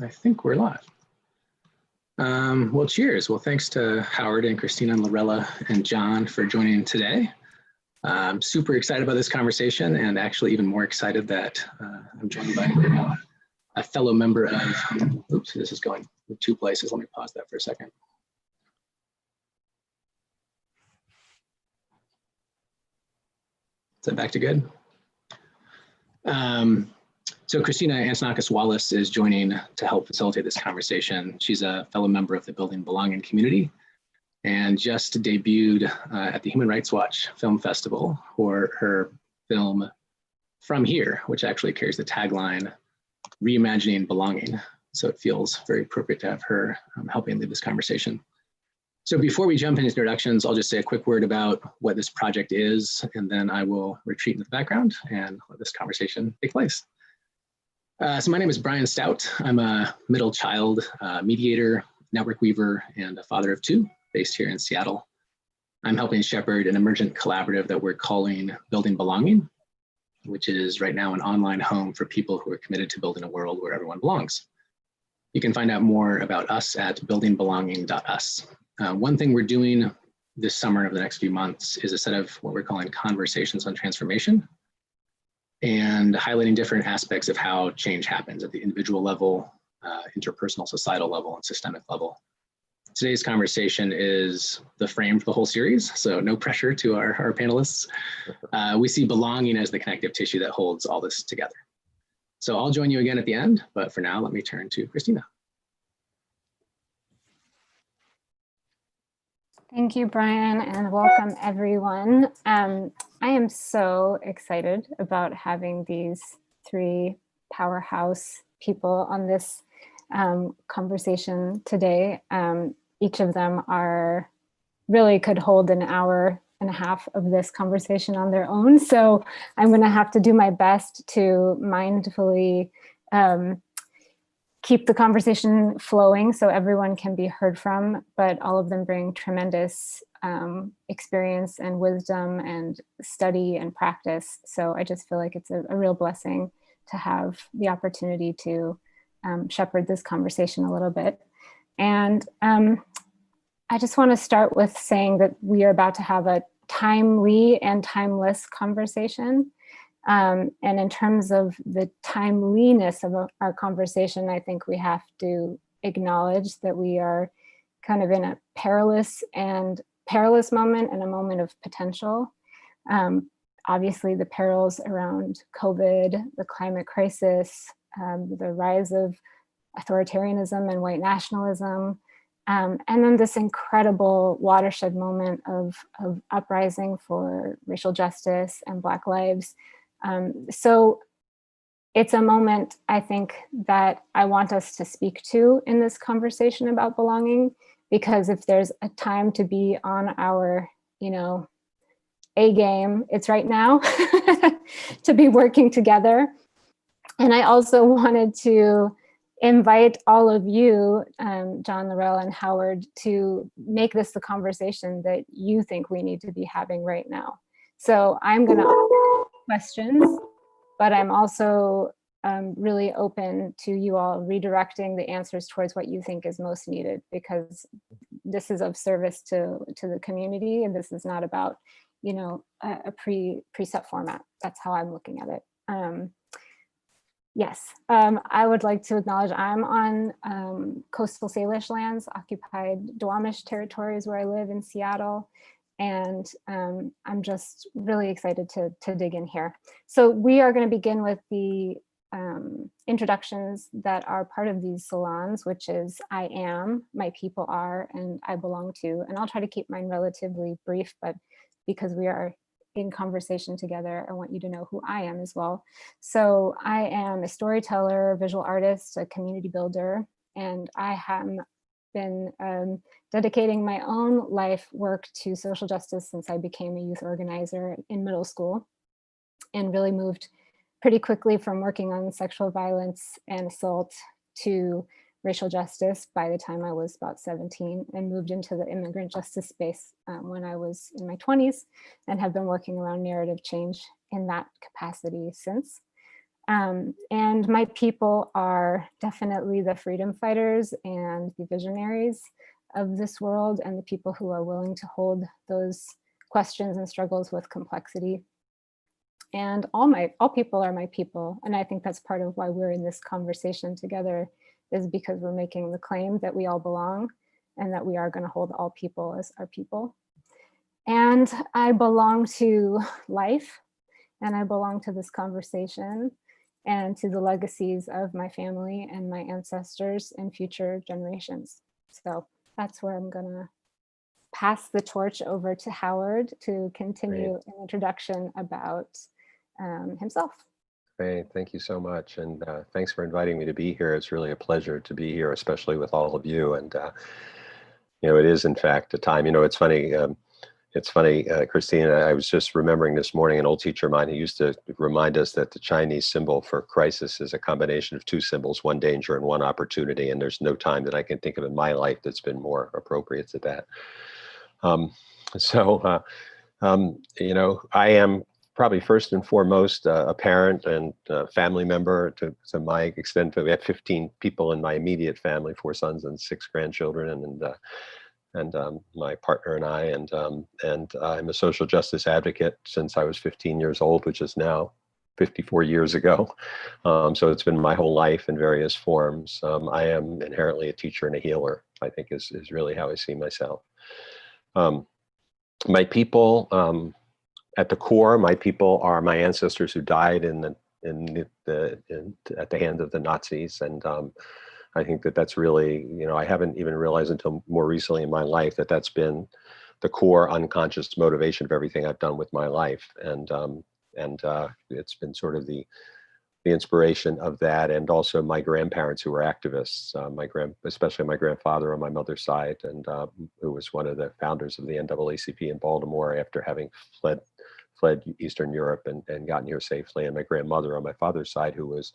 I think we're live. Well, cheers. Well, thanks to Howard and Christina and Lorella and John for joining today. I'm super excited about this conversation, and actually even more excited that I'm joined by a fellow member of, oops, this is going two places. Let me pause that for a second. Is that back to good? So Christina Antonakis-Wallace is joining to help facilitate this conversation. She's a fellow member of the Building Belonging community and just debuted at the Human Rights Watch Film Festival for her film From Here, which actually carries the tagline, Reimagining Belonging. So it feels very appropriate to have her helping lead this conversation. So before we jump into introductions, I'll just say a quick word about what this project is, and then I will retreat into the background and let this conversation take place. So my name is Brian Stout. I'm a middle child mediator, network weaver, and a father of two based here in Seattle. I'm helping shepherd an emergent collaborative that we're calling Building Belonging, which is right now an online home for people who are committed to building a world where everyone belongs. You can find out more about us at buildingbelonging.us. One thing we're doing this summer over the next few months is a set of what we're calling conversations on transformation, and highlighting different aspects of how change happens at the individual level, interpersonal, societal level, and systemic level. Today's conversation is the frame for the whole series, so no pressure to our panelists. We see belonging as the connective tissue that holds all this together. So I'll join you again at the end, but for now, let me turn to Christina. Thank you, Brian, and welcome everyone. I am so excited about having these three powerhouse people on this conversation today. Each of them really could hold an hour and a half of this conversation on their own. So I'm going to have to do my best to mindfully keep the conversation flowing so everyone can be heard from, but all of them bring tremendous experience and wisdom and study and practice. So I just feel like it's a real blessing to have the opportunity to shepherd this conversation a little bit. And I just want to start with saying that we are about to have a timely and timeless conversation. And in terms of the timeliness of our conversation, I think we have to acknowledge that we are kind of in a perilous moment and a moment of potential. Obviously, the perils around COVID, the climate crisis, the rise of authoritarianism and white nationalism, and then this incredible watershed moment of uprising for racial justice and Black lives. So it's a moment, I think, that I want us to speak to in this conversation about belonging, because if there's a time to be on our, A game, it's right now to be working together. And I also wanted to invite all of you, John, Lorella, and Howard, to make this the conversation that you think we need to be having right now. So I'm going to questions, but I'm also really open to you all redirecting the answers towards what you think is most needed, because this is of service to the community, and this is not about, a preset format. That's how I'm looking at it. Yes, I would like to acknowledge I'm on coastal Salish lands, occupied Duwamish territories where I live in Seattle. And I'm just really excited to dig in here. So we are going to begin with the introductions that are part of these salons, which is I am, my people are, and I belong to. And I'll try to keep mine relatively brief, but because we are in conversation together, I want you to know who I am as well. So I am a storyteller, visual artist, a community builder, and I have been dedicating my own life work to social justice since I became a youth organizer in middle school, and really moved pretty quickly from working on sexual violence and assault to racial justice by the time I was about 17, and moved into the immigrant justice space when I was in my 20s, and have been working around narrative change in that capacity since. And my people are definitely the freedom fighters and the visionaries of this world, and the people who are willing to hold those questions and struggles with complexity. And all people are my people. And I think that's part of why we're in this conversation together, is because we're making the claim that we all belong and that we are going to hold all people as our people. And I belong to life, and I belong to this conversation and to the legacies of my family and my ancestors and future generations. So that's where I'm going to pass the torch over to Howard to continue Great. an introduction about himself. Great. Thank you so much. And thanks for inviting me to be here. It's really a pleasure to be here, especially with all of you. And, it is, in fact, a time, it's funny. Christine, I was just remembering this morning an old teacher of mine who used to remind us that the Chinese symbol for crisis is a combination of two symbols, one danger and one opportunity. And there's no time that I can think of in my life that's been more appropriate to that. I am probably first and foremost a parent and a family member to my extent. We have 15 people in my immediate family, 4 sons and 6 grandchildren, and my partner and I, and I'm a social justice advocate since I was 15 years old, which is now 54 years ago. So it's been my whole life in various forms. I am inherently a teacher and a healer, I think is really how I see myself. My people, at the core, my people are my ancestors who died at the hand of the Nazis, and I think that's really, I haven't even realized until more recently in my life that that's been the core unconscious motivation of everything I've done with my life, and it's been sort of the inspiration of that, and also my grandparents who were activists, especially my grandfather on my mother's side, and who was one of the founders of the NAACP in Baltimore after having fled Eastern Europe and gotten here safely, and my grandmother on my father's side, who was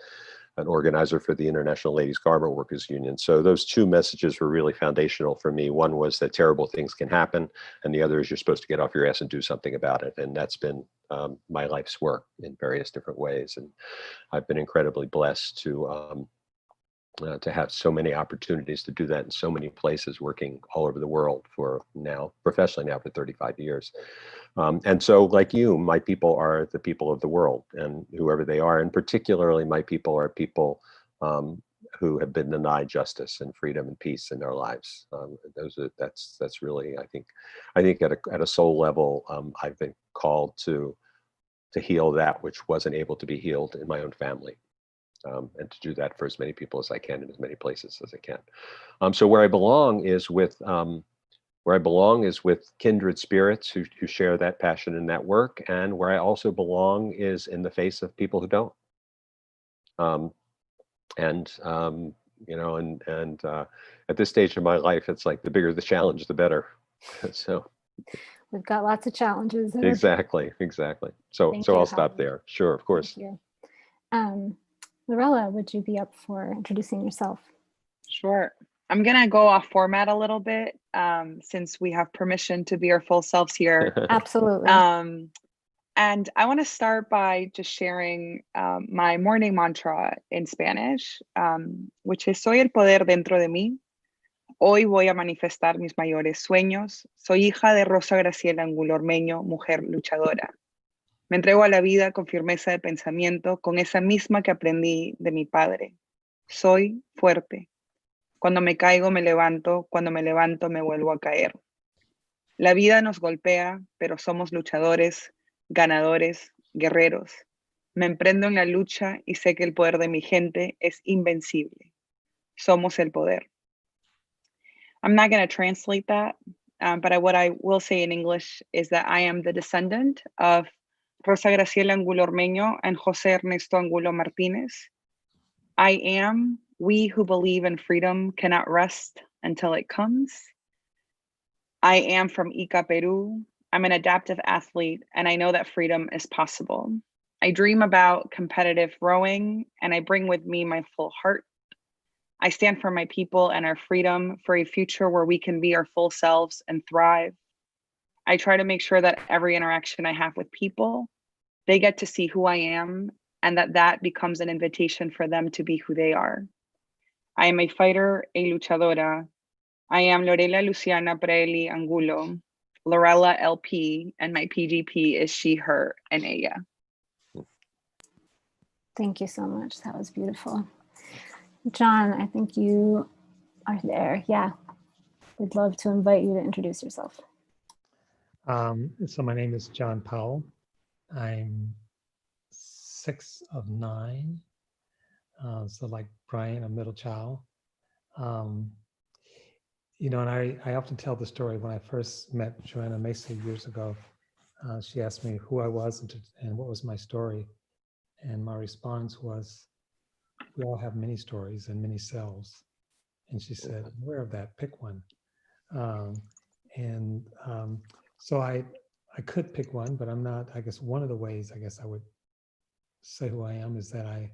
an organizer for the International Ladies Garment Workers Union. So those 2 messages were really foundational for me. One was that terrible things can happen, and the other is you're supposed to get off your ass and do something about it. And that's been my life's work in various different ways. And I've been incredibly blessed to have so many opportunities to do that in so many places, working all over the world professionally now for 35 years. And so, like you, my people are the people of the world, and whoever they are, and particularly my people are people who have been denied justice and freedom and peace in their lives. That's really, I think at a soul level, I've been called to heal that which wasn't able to be healed in my own family. And to do that for as many people as I can in as many places as I can. So where I belong is with kindred spirits who share that passion and that work, and where I also belong is in the face of people who don't. At this stage of my life, it's like the bigger the challenge, the better. So we've got lots of challenges there. Exactly. So I'll stop there. Sure, of course. Thank you. Lorella, would you be up for introducing yourself? Sure. I'm going to go off format a little bit since we have permission to be our full selves here. Absolutely. And I want to start by just sharing my morning mantra in Spanish, which is soy el poder dentro de mí. Hoy voy a manifestar mis mayores sueños. Soy hija de Rosa Graciela Angulo Ormeño, mujer luchadora. Me entrego a la vida con firmeza de pensamiento, con esa misma que aprendí de mi padre. Soy fuerte. Cuando me caigo me levanto, cuando me levanto me vuelvo a caer. La vida nos golpea, pero somos luchadores, ganadores, guerreros. Me emprendo en la lucha y sé que el poder de mi gente es invencible. Somos el poder. I'm not going to translate that, but what I will say in English is that I am the descendant of Rosa Graciela Angulo Ormeño and José Ernesto Angulo Martínez. We who believe in freedom cannot rest until it comes. I am from Ica, Peru. I'm an adaptive athlete, and I know that freedom is possible. I dream about competitive rowing, and I bring with me my full heart. I stand for my people and our freedom, for a future where we can be our full selves and thrive. I try to make sure that every interaction I have with people, they get to see who I am and that becomes an invitation for them to be who they are. I am a fighter, a luchadora. I am Lorela Luciana Praeli Angulo, Lorella LP, and my PGP is she, her, and ella. Thank you so much. That was beautiful. John, I think you are there. Yeah. We'd love to invite you to introduce yourself. So my name is John Powell. I'm 6 of 9. So like Brian, a middle child. You know, and I often tell the story when I first met Joanna Mesa years ago. She asked me who I was and what was my story. And my response was, we all have many stories and many selves. And she said, I'm aware of that, pick one. So I could pick one, but I'm not. I guess one of the ways I would say who I am is that I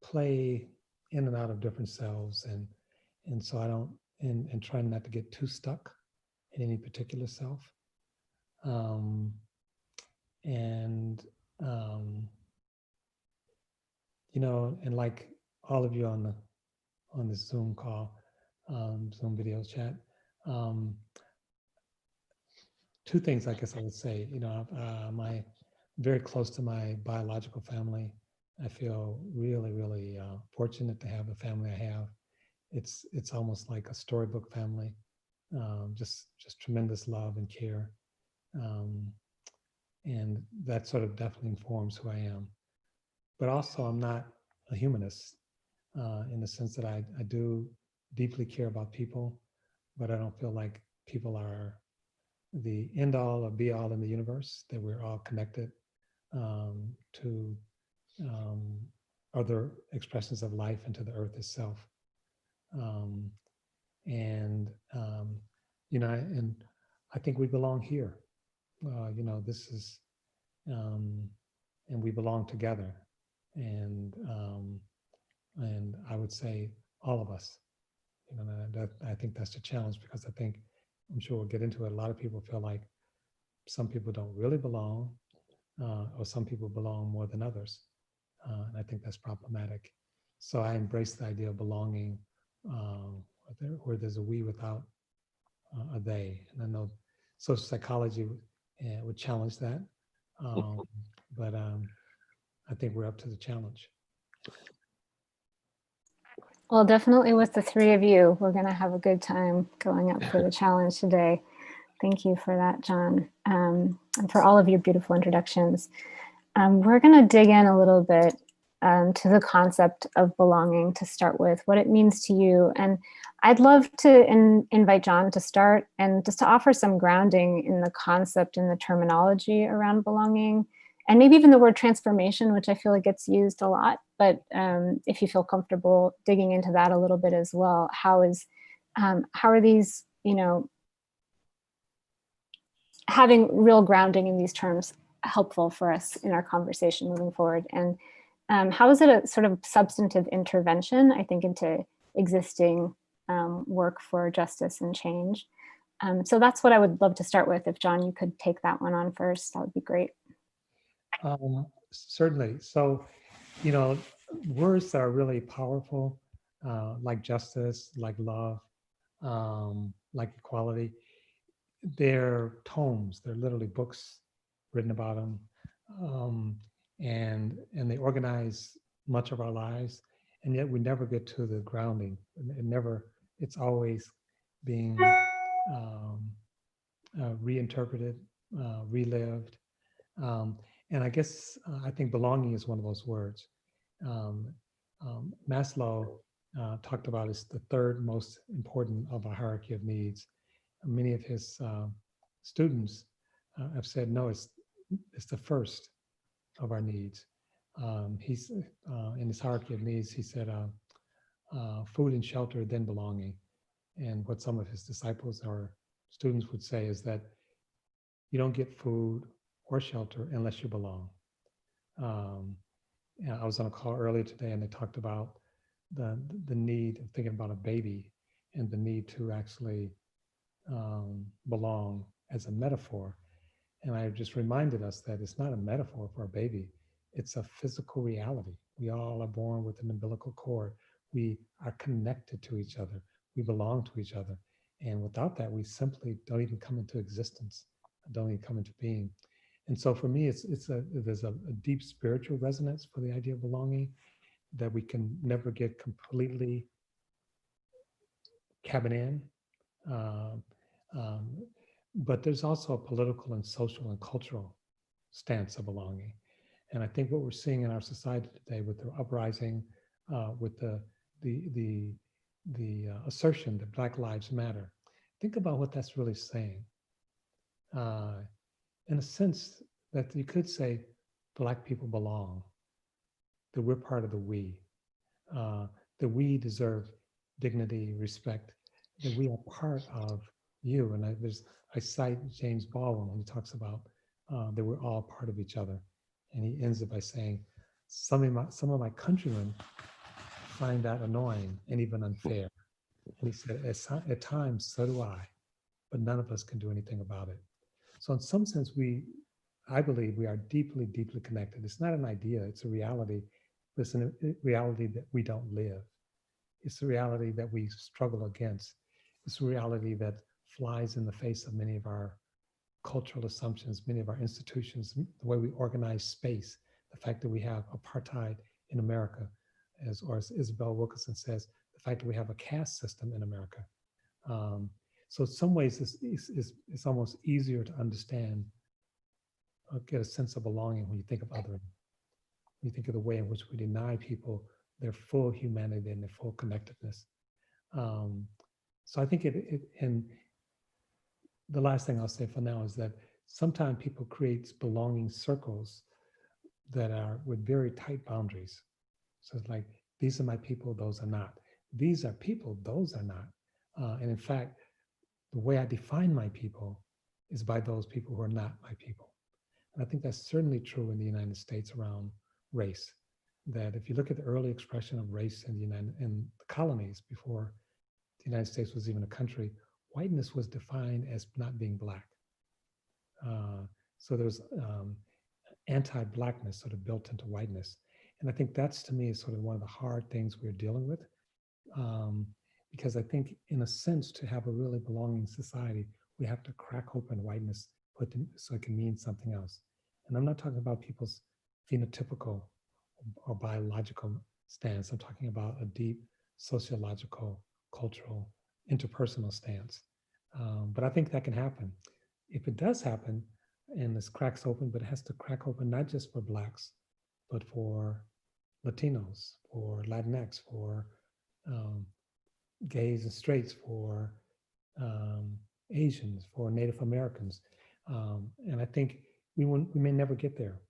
play in and out of different selves, and so I don't and try not to get too stuck in any particular self. You know, and like all of you on the Zoom call, Zoom video chat. Two things I guess I would say. You know, my very close to my biological family. I feel really, really fortunate to have the family I have. It's almost like a storybook family. Just tremendous love and care, and that sort of definitely informs who I am. But also, I'm not a humanist in the sense that I do deeply care about people, but I don't feel like people are the end all or be all in the universe, that we're all connected to other expressions of life and to the earth itself. You know, and I think we belong here. You know, this is, and we belong together. And I would say all of us. You know, I think that's the challenge, because I think, I'm sure we'll get into it, a lot of people feel like some people don't really belong, or some people belong more than others. And I think that's problematic. So I embrace the idea of belonging, where there's a we without a they. And I know social psychology would challenge that, but I think we're up to the challenge. Well, definitely with the three of you, we're going to have a good time going up for the challenge today. Thank you for that, John, and for all of your beautiful introductions. We're going to dig in a little bit to the concept of belonging to start with, what it means to you. And I'd love to invite John to start and just to offer some grounding in the concept and the terminology around belonging, and maybe even the word transformation, which I feel like gets used a lot. But if you feel comfortable digging into that a little bit as well, how are these, you know, having real grounding in these terms helpful for us in our conversation moving forward? And how is it a sort of substantive intervention, I think, into existing work for justice and change? So that's what I would love to start with. If John, you could take that one on first, that would be great. Certainly. So, you know, words that are really powerful, like justice, like love, like equality, they're tomes. They're literally books written about them, and they organize much of our lives. And yet we never get to the grounding. It's always being reinterpreted, relived. And I guess I think belonging is one of those words. Maslow talked about it's the third most important of a hierarchy of needs. Many of his students have said, no, it's the first of our needs. He's in his hierarchy of needs, he said, food and shelter, then belonging. And what some of his disciples or students would say is that you don't get food or shelter unless you belong. I was on a call earlier today, and they talked about the need of thinking about a baby and the need to actually belong as a metaphor. And I just reminded us that it's not a metaphor for a baby. It's a physical reality. We all are born with an umbilical cord. We are connected to each other. We belong to each other. And without that, we simply don't even come into existence, don't even come into being. And so for me, there's a deep spiritual resonance for the idea of belonging that we can never get completely cabin in. But there's also a political and social and cultural stance of belonging. And I think what we're seeing in our society today with the uprising, with the assertion that Black Lives Matter, think about what that's really saying. In a sense that you could say Black people belong, that we're part of the we, that we deserve dignity, respect, that we are part of you. And I cite James Baldwin when he talks about that we're all part of each other. And he ends it by saying, some of my countrymen find that annoying and even unfair. And he said, at times, so do I, but none of us can do anything about it. So in some sense, I believe we are deeply, deeply connected. It's not an idea, it's a reality. It's a reality that we don't live. It's a reality that we struggle against. It's a reality that flies in the face of many of our cultural assumptions, many of our institutions, the way we organize space, the fact that we have apartheid in America, as Isabel Wilkerson says, the fact that we have a caste system in America. So in some ways, it's almost easier to understand or get a sense of belonging when you think of othering. When you think of the way in which we deny people their full humanity and their full connectedness. So I think and the last thing I'll say for now is that sometimes people create belonging circles that are with very tight boundaries. So it's like, these are my people, those are not. These are people, those are not. And in fact, the way I define my people is by those people who are not my people. And I think that's certainly true in the United States around race. That if you look at the early expression of race in the colonies before the United States was even a country, whiteness was defined as not being Black. So there's anti-Blackness sort of built into whiteness. And I think that's, to me, is sort of one of the hard things we're dealing with. Because I think, in a sense, to have a really belonging society, we have to crack open whiteness so it can mean something else. And I'm not talking about people's phenotypical or biological stance. I'm talking about a deep sociological, cultural, interpersonal stance. But I think that can happen. If it does happen, and this cracks open, but it has to crack open not just for Blacks, but for Latinos, for Latinx, for gays and straights, for Asians, for Native Americans. And I think we may never get there,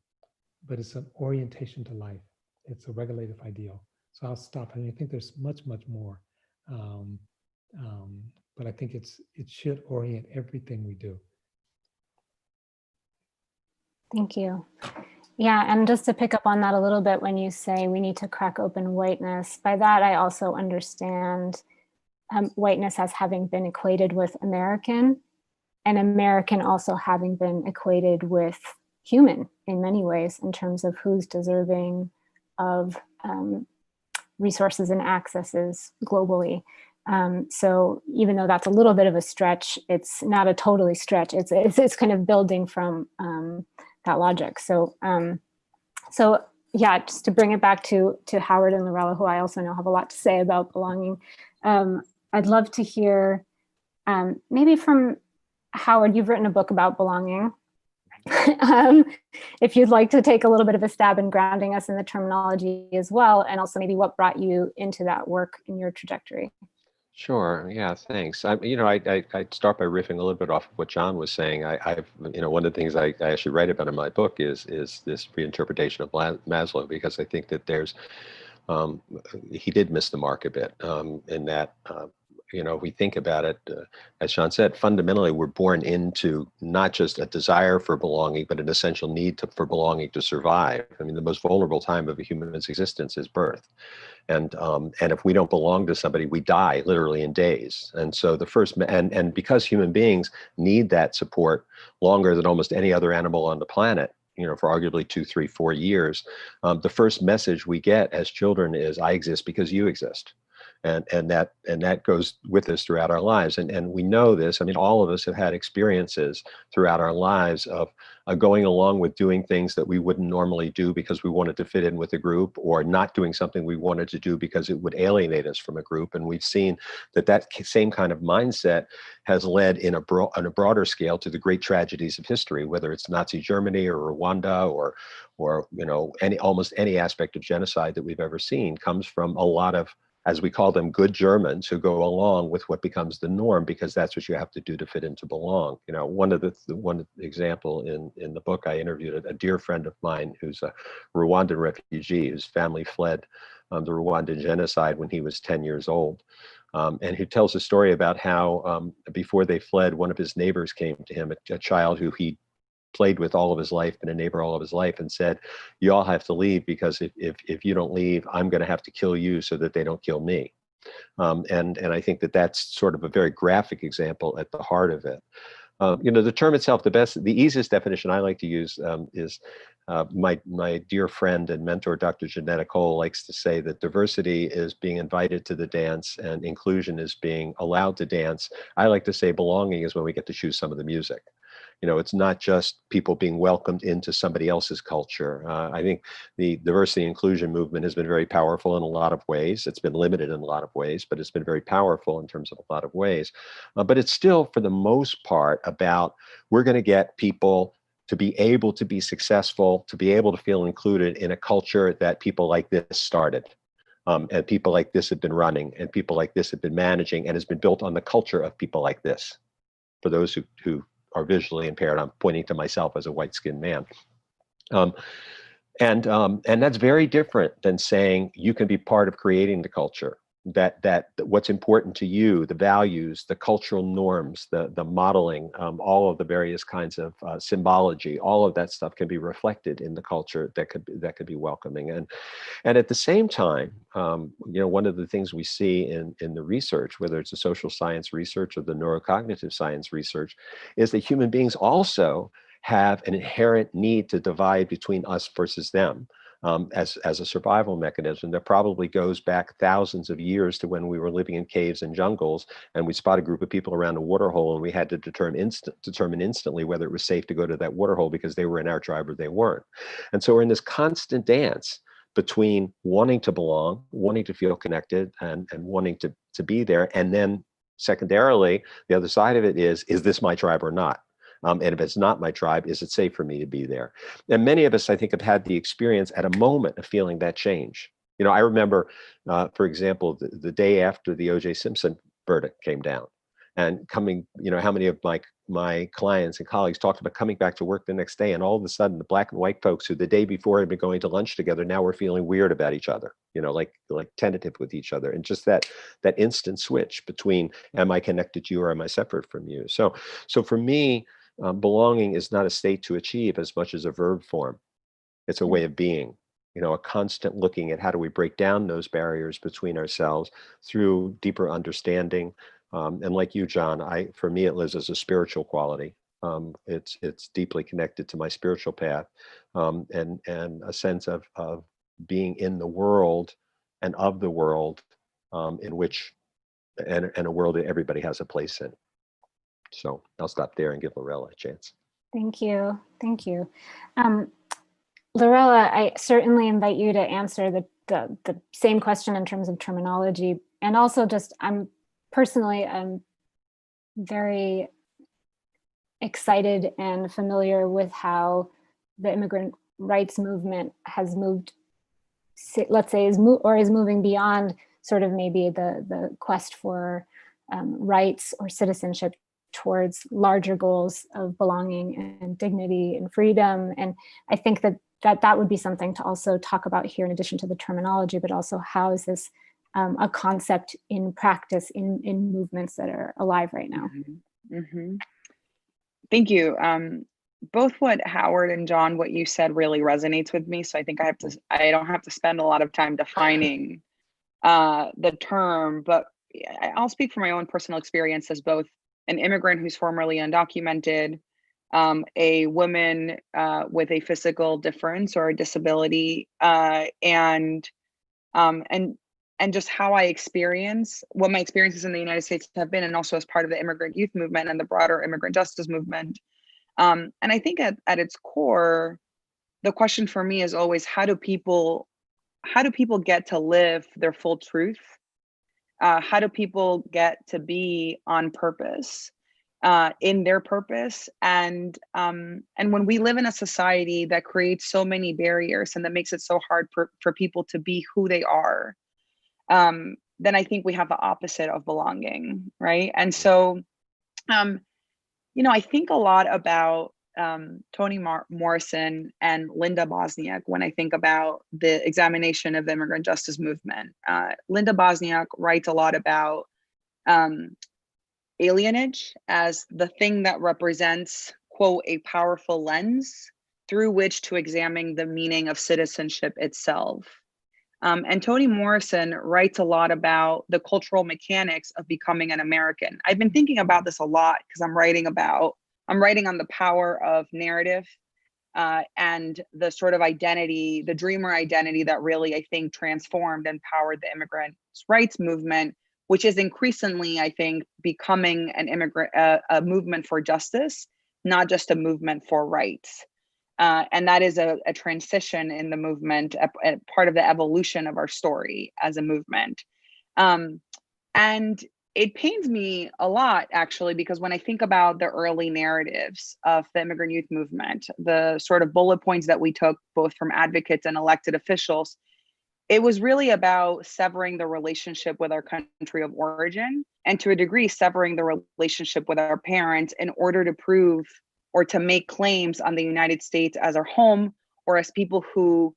but it's an orientation to life. It's a regulative ideal. So I'll stop. I mean, I think there's much, much more. But I think it should orient everything we do. Thank you. Yeah, and just to pick up on that a little bit, when you say we need to crack open whiteness, by that I also understand whiteness as having been equated with American, and American also having been equated with human in many ways, in terms of who's deserving of resources and accesses globally. So even though that's a little bit of a stretch, it's not a totally stretch. It's kind of building from that logic. So yeah, just to bring it back to Howard and Lorella, who I also know have a lot to say about belonging. I'd love to hear maybe from Howard. You've written a book about belonging. If you'd like to take a little bit of a stab in grounding us in the terminology as well, and also maybe what brought you into that work in your trajectory. Sure. Yeah. Thanks. I'd start by riffing a little bit off of what John was saying. I've one of the things I actually write about in my book is this reinterpretation of Maslow, because I think that there's he did miss the mark a bit in that. If we think about it, as Sean said, fundamentally, we're born into not just a desire for belonging, but an essential need for belonging to survive. I mean, the most vulnerable time of a human's existence is birth. And if we don't belong to somebody, we die literally in days. And so and because human beings need that support longer than almost any other animal on the planet, for arguably 2, 3, 4 years, the first message we get as children is, I exist because you exist. And that goes with us throughout our lives. And we know this. I mean, all of us have had experiences throughout our lives of going along with doing things that we wouldn't normally do because we wanted to fit in with a group, or not doing something we wanted to do because it would alienate us from a group. And we've seen that same kind of mindset has led on a broader scale to the great tragedies of history, whether it's Nazi Germany or Rwanda or almost any aspect of genocide that we've ever seen comes from a lot of, as we call them, good Germans who go along with what becomes the norm because that's what you have to do to fit in, to belong. One example in the book, I interviewed a dear friend of mine who's a Rwandan refugee whose family fled the Rwandan genocide when he was 10 years old. And who tells a story about how before they fled, one of his neighbors came to him, a child who he played with all of his life, been a neighbor all of his life, and said, you all have to leave because if you don't leave, I'm going to have to kill you so that they don't kill me. And I think that's sort of a very graphic example at the heart of it. The term itself, the easiest definition I like to use is my dear friend and mentor, Dr. Janetta Cole, likes to say that diversity is being invited to the dance and inclusion is being allowed to dance. I like to say belonging is when we get to choose some of the music. It's not just people being welcomed into somebody else's culture. I think the diversity and inclusion movement has been very powerful in a lot of ways. It's been limited in a lot of ways, but it's been very powerful in terms of a lot of ways. But it's still, for the most part, about we're going to get people to be able to be successful, to be able to feel included in a culture that people like this started. And people like this have been running, and people like this have been managing, and has been built on the culture of people like this. For those who are visually impaired, I'm pointing to myself as a white-skinned man. And that's very different than saying you can be part of creating the culture, that what's important to you, the values, the cultural norms, the modeling, all of the various kinds of symbology, all of that stuff can be reflected in the culture that could be welcoming. And at the same time, one of the things we see in the research, whether it's the social science research or the neurocognitive science research, is that human beings also have an inherent need to divide between us versus them. As a survival mechanism that probably goes back thousands of years to when we were living in caves and jungles, and we spot a group of people around a water hole, and we had to determine instantly whether it was safe to go to that water hole because they were in our tribe or they weren't. And so we're in this constant dance between wanting to belong, wanting to feel connected, and wanting to be there. And then secondarily, the other side of it is this my tribe or not? And if it's not my tribe, is it safe for me to be there? And many of us, I think, have had the experience at a moment of feeling that change. I remember, for example, the day after the O.J. Simpson verdict came down, and coming, how many of my clients and colleagues talked about coming back to work the next day, and all of a sudden the black and white folks who the day before had been going to lunch together now were feeling weird about each other, like tentative with each other, and just that instant switch between am I connected to you or am I separate from you? So for me, belonging is not a state to achieve as much as a verb form. It's a way of being, a constant looking at how do we break down those barriers between ourselves through deeper understanding. And like you, John, for me, it lives as a spiritual quality. It's deeply connected to my spiritual path, and a sense of being in the world and of the world, in which, and a world that everybody has a place in. So I'll stop there and give Lorella a chance. Thank you. Thank you. Lorella, I certainly invite you to answer the same question in terms of terminology. And also I'm very excited and familiar with how the immigrant rights movement has moved, let's say, is moving beyond sort of maybe the quest for rights or citizenship towards larger goals of belonging and dignity and freedom. And I think that would be something to also talk about here, in addition to the terminology, but also how is this a concept in practice in movements that are alive right now. Mm-hmm. Mm-hmm. Thank you. Both what Howard and John, what you said really resonates with me. So I think I don't have to spend a lot of time defining the term, but I'll speak from my own personal experience as both an immigrant who's formerly undocumented, a woman with a physical difference or a disability, and just how I experience what my experiences in the United States have been, and also as part of the immigrant youth movement and the broader immigrant justice movement. And I think at its core, the question for me is always, how do people get to live their full truth? How do people get to be on purpose, in their purpose? And when we live in a society that creates so many barriers and that makes it so hard for people to be who they are, then I think we have the opposite of belonging, right? And so, I think a lot about Toni Morrison and Linda Bosniak when I think about the examination of the immigrant justice movement. Linda Bosniak writes a lot about alienage as the thing that represents, quote, a powerful lens through which to examine the meaning of citizenship itself. And Toni Morrison writes a lot about the cultural mechanics of becoming an American. I've been thinking about this a lot because I'm writing on the power of narrative, and the sort of identity, the dreamer identity that really, I think, transformed and powered the immigrants' rights movement, which is increasingly, I think, becoming a movement for justice, not just a movement for rights. And that is a transition in the movement, a part of the evolution of our story as a movement. And it pains me a lot, actually, because when I think about the early narratives of the immigrant youth movement, the sort of bullet points that we took both from advocates and elected officials, it was really about severing the relationship with our country of origin, and to a degree, severing the relationship with our parents in order to prove or to make claims on the United States as our home, or as people who,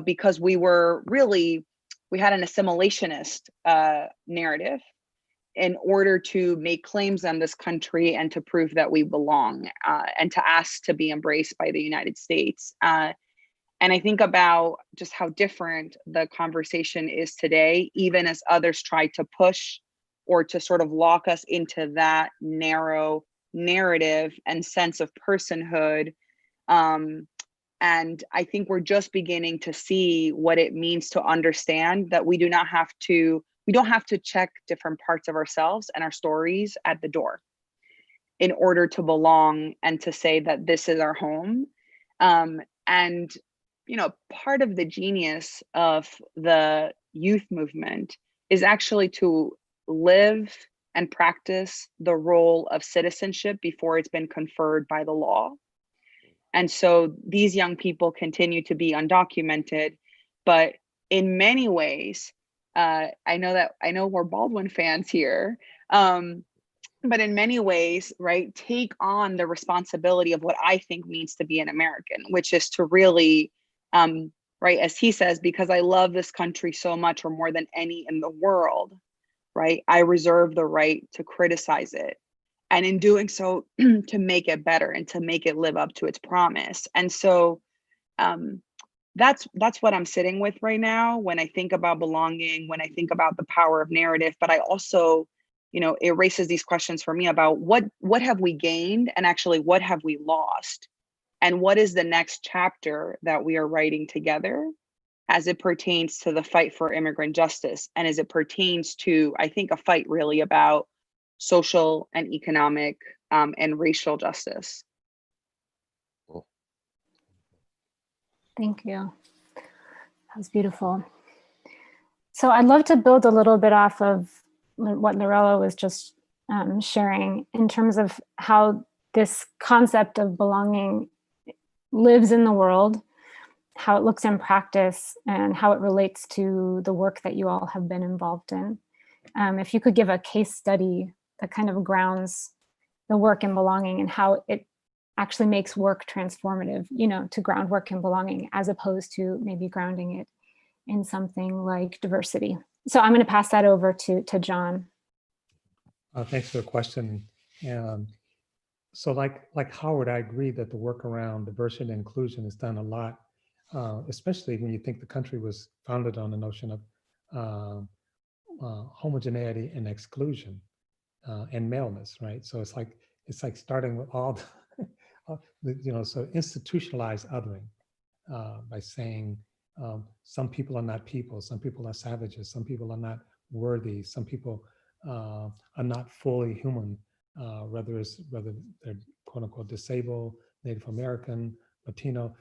because we had an assimilationist narrative in order to make claims on this country and to prove that we belong, and to ask to be embraced by the United States. And I think about just how different the conversation is today, even as others try to push or to sort of lock us into that narrow narrative and sense of personhood. And I think we're just beginning to see what it means to understand that we don't have to check different parts of ourselves and our stories at the door in order to belong and to say that this is our home. And part of the genius of the youth movement is actually to live and practice the role of citizenship before it's been conferred by the law. And so these young people continue to be undocumented, but in many ways, I know we're Baldwin fans here, but in many ways, right, take on the responsibility of what I think means to be an American, which is to really, right, as he says, because I love this country so much, or more than any in the world, right, I reserve the right to criticize it. And in doing so, to make it better and to make it live up to its promise. And so that's what I'm sitting with right now when I think about belonging, when I think about the power of narrative. But I also, it raises these questions for me about what have we gained, and actually what have we lost, and what is the next chapter that we are writing together as it pertains to the fight for immigrant justice, and as it pertains to, I think, a fight really about social and economic and racial justice. Thank you. That was beautiful. So I'd love to build a little bit off of what Lorella was just sharing in terms of how this concept of belonging lives in the world, how it looks in practice, and how it relates to the work that you all have been involved in. If you could give a case study that kind of grounds the work in belonging and how it actually makes work transformative, to ground work in belonging, as opposed to maybe grounding it in something like diversity. So I'm going to pass that over to John. Thanks for the question. So like Howard, I agree that the work around diversity and inclusion is done a lot, especially when you think the country was founded on the notion of homogeneity and exclusion and maleness, right? So it's like starting with all So institutionalized othering by saying some people are not people, some people are savages, some people are not worthy, some people are not fully human, whether they're quote unquote disabled, Native American, Latino.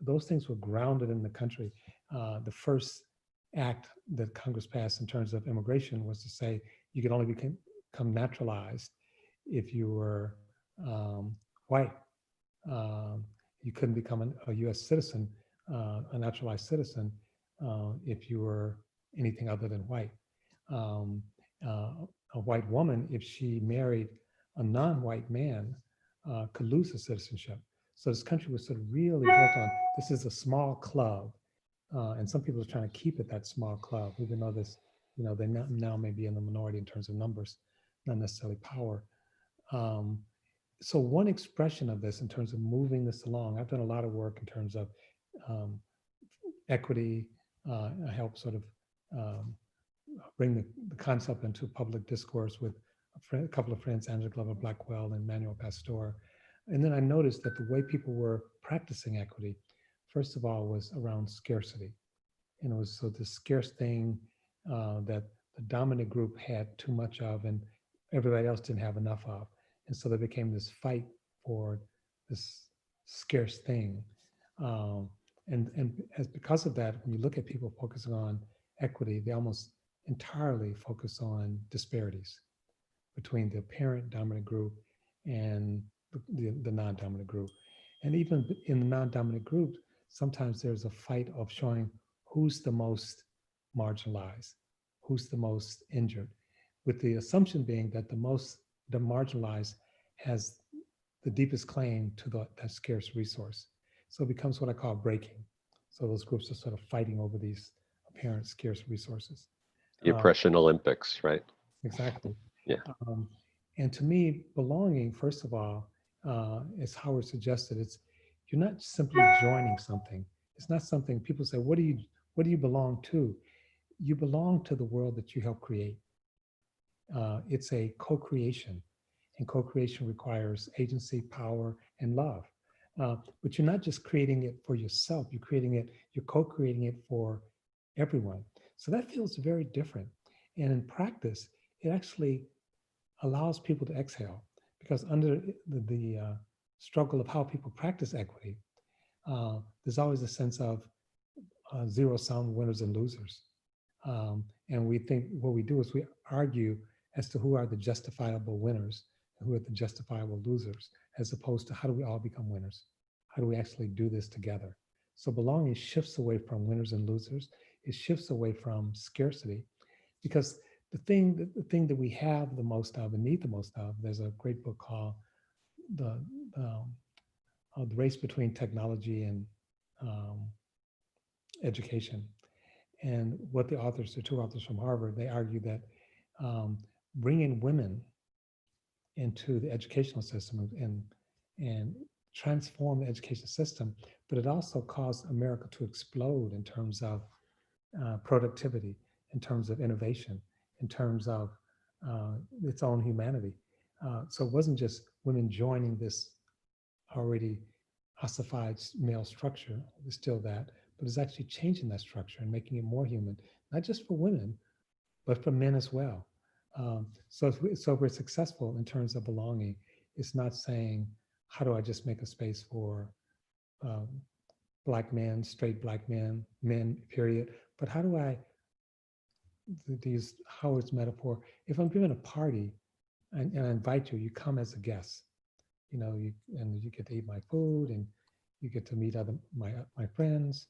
Those things were grounded in the country. The first act that Congress passed in terms of immigration was to say you could only become naturalized if you were white. You couldn't become a U.S. citizen, a naturalized citizen, if you were anything other than white. A white woman, if she married a non-white man, could lose her citizenship. So this country was sort of really built on, this is a small club. And some people are trying to keep it that small club, even though this, they now may be in the minority in terms of numbers, not necessarily power. So one expression of this in terms of moving this along, I've done a lot of work in terms of equity. I help sort of bring the concept into public discourse with a couple of friends, Angela Glover Blackwell and Manuel Pastor. And then I noticed that the way people were practicing equity, first of all, was around scarcity. And it was so this scarce thing that the dominant group had too much of and everybody else didn't have enough of. And so there became this fight for this scarce thing. And because of that, when you look at people focusing on equity, they almost entirely focus on disparities between the apparent dominant group and the non-dominant group. And even in the non-dominant group, sometimes there's a fight of showing who's the most marginalized, who's the most injured, with the assumption being that the marginalized has the deepest claim to that scarce resource. So it becomes what I call breaking. So those groups are sort of fighting over these apparent scarce resources. The oppression Olympics, right? Exactly. Yeah. And to me, belonging, first of all, as Howard suggested, you're not simply joining something. It's not something people say, what do you belong to? You belong to the world that you help create. It's a co-creation, and co-creation requires agency, power, and love. But you're not just creating it for yourself, you're co-creating it for everyone. So that feels very different. And in practice, it actually allows people to exhale, because under the struggle of how people practice equity, there's always a sense of zero-sum winners and losers. And we think what we do is we argue as to who are the justifiable winners and who are the justifiable losers, as opposed to how do we all become winners? How do we actually do this together? So belonging shifts away from winners and losers. It shifts away from scarcity, because the thing that we have the most of and need the most of, there's a great book called The Race Between Technology and Education. And what the two authors from Harvard, they argue that bringing women into the educational system and transform the education system, but it also caused America to explode in terms of productivity, in terms of innovation, in terms of its own humanity. So it wasn't just women joining this already ossified male structure, it's still that, but it's actually changing that structure and making it more human, not just for women, but for men as well. So if we're successful in terms of belonging, it's not saying, how do I just make a space for Black men, straight Black men, period, but how do I, to use Howard's metaphor, if I'm giving a party and I invite you, you come as a guest, and you get to eat my food and you get to meet my friends,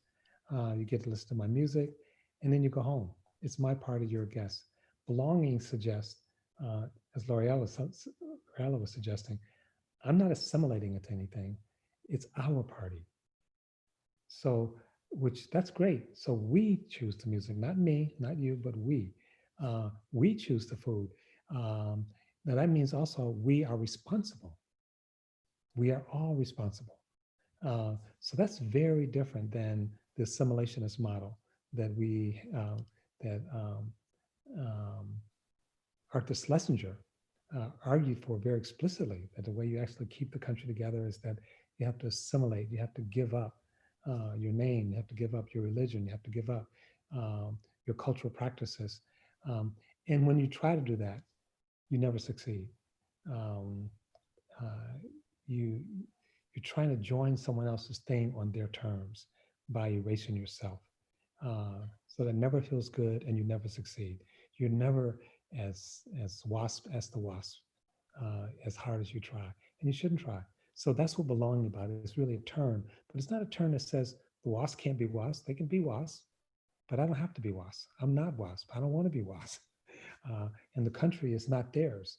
you get to listen to my music, and then you go home. It's my party, you're a guest. Belonging suggests, as L'Oreal was suggesting, I'm not assimilating it to anything. It's our party. So, that's great. So we choose the music, not me, not you, but we. We choose the food. Now that means also we are responsible. We are all responsible. So that's very different than the assimilationist model that Arthur Schlesinger argue for very explicitly that the way you actually keep the country together is that you have to assimilate, you have to give up your name, you have to give up your religion, you have to give up your cultural practices. And when you try to do that, you never succeed. You're trying to join someone else's thing on their terms by erasing yourself. So that never feels good, and you never succeed. You're never as wasp as the wasp, as hard as you try, and you shouldn't try. So that's what belonging about it. It's really a term, but it's not a term that says the wasp can't be wasp. They can be wasp, but I don't have to be wasp. I'm not wasp. I don't want to be wasp. And the country is not theirs.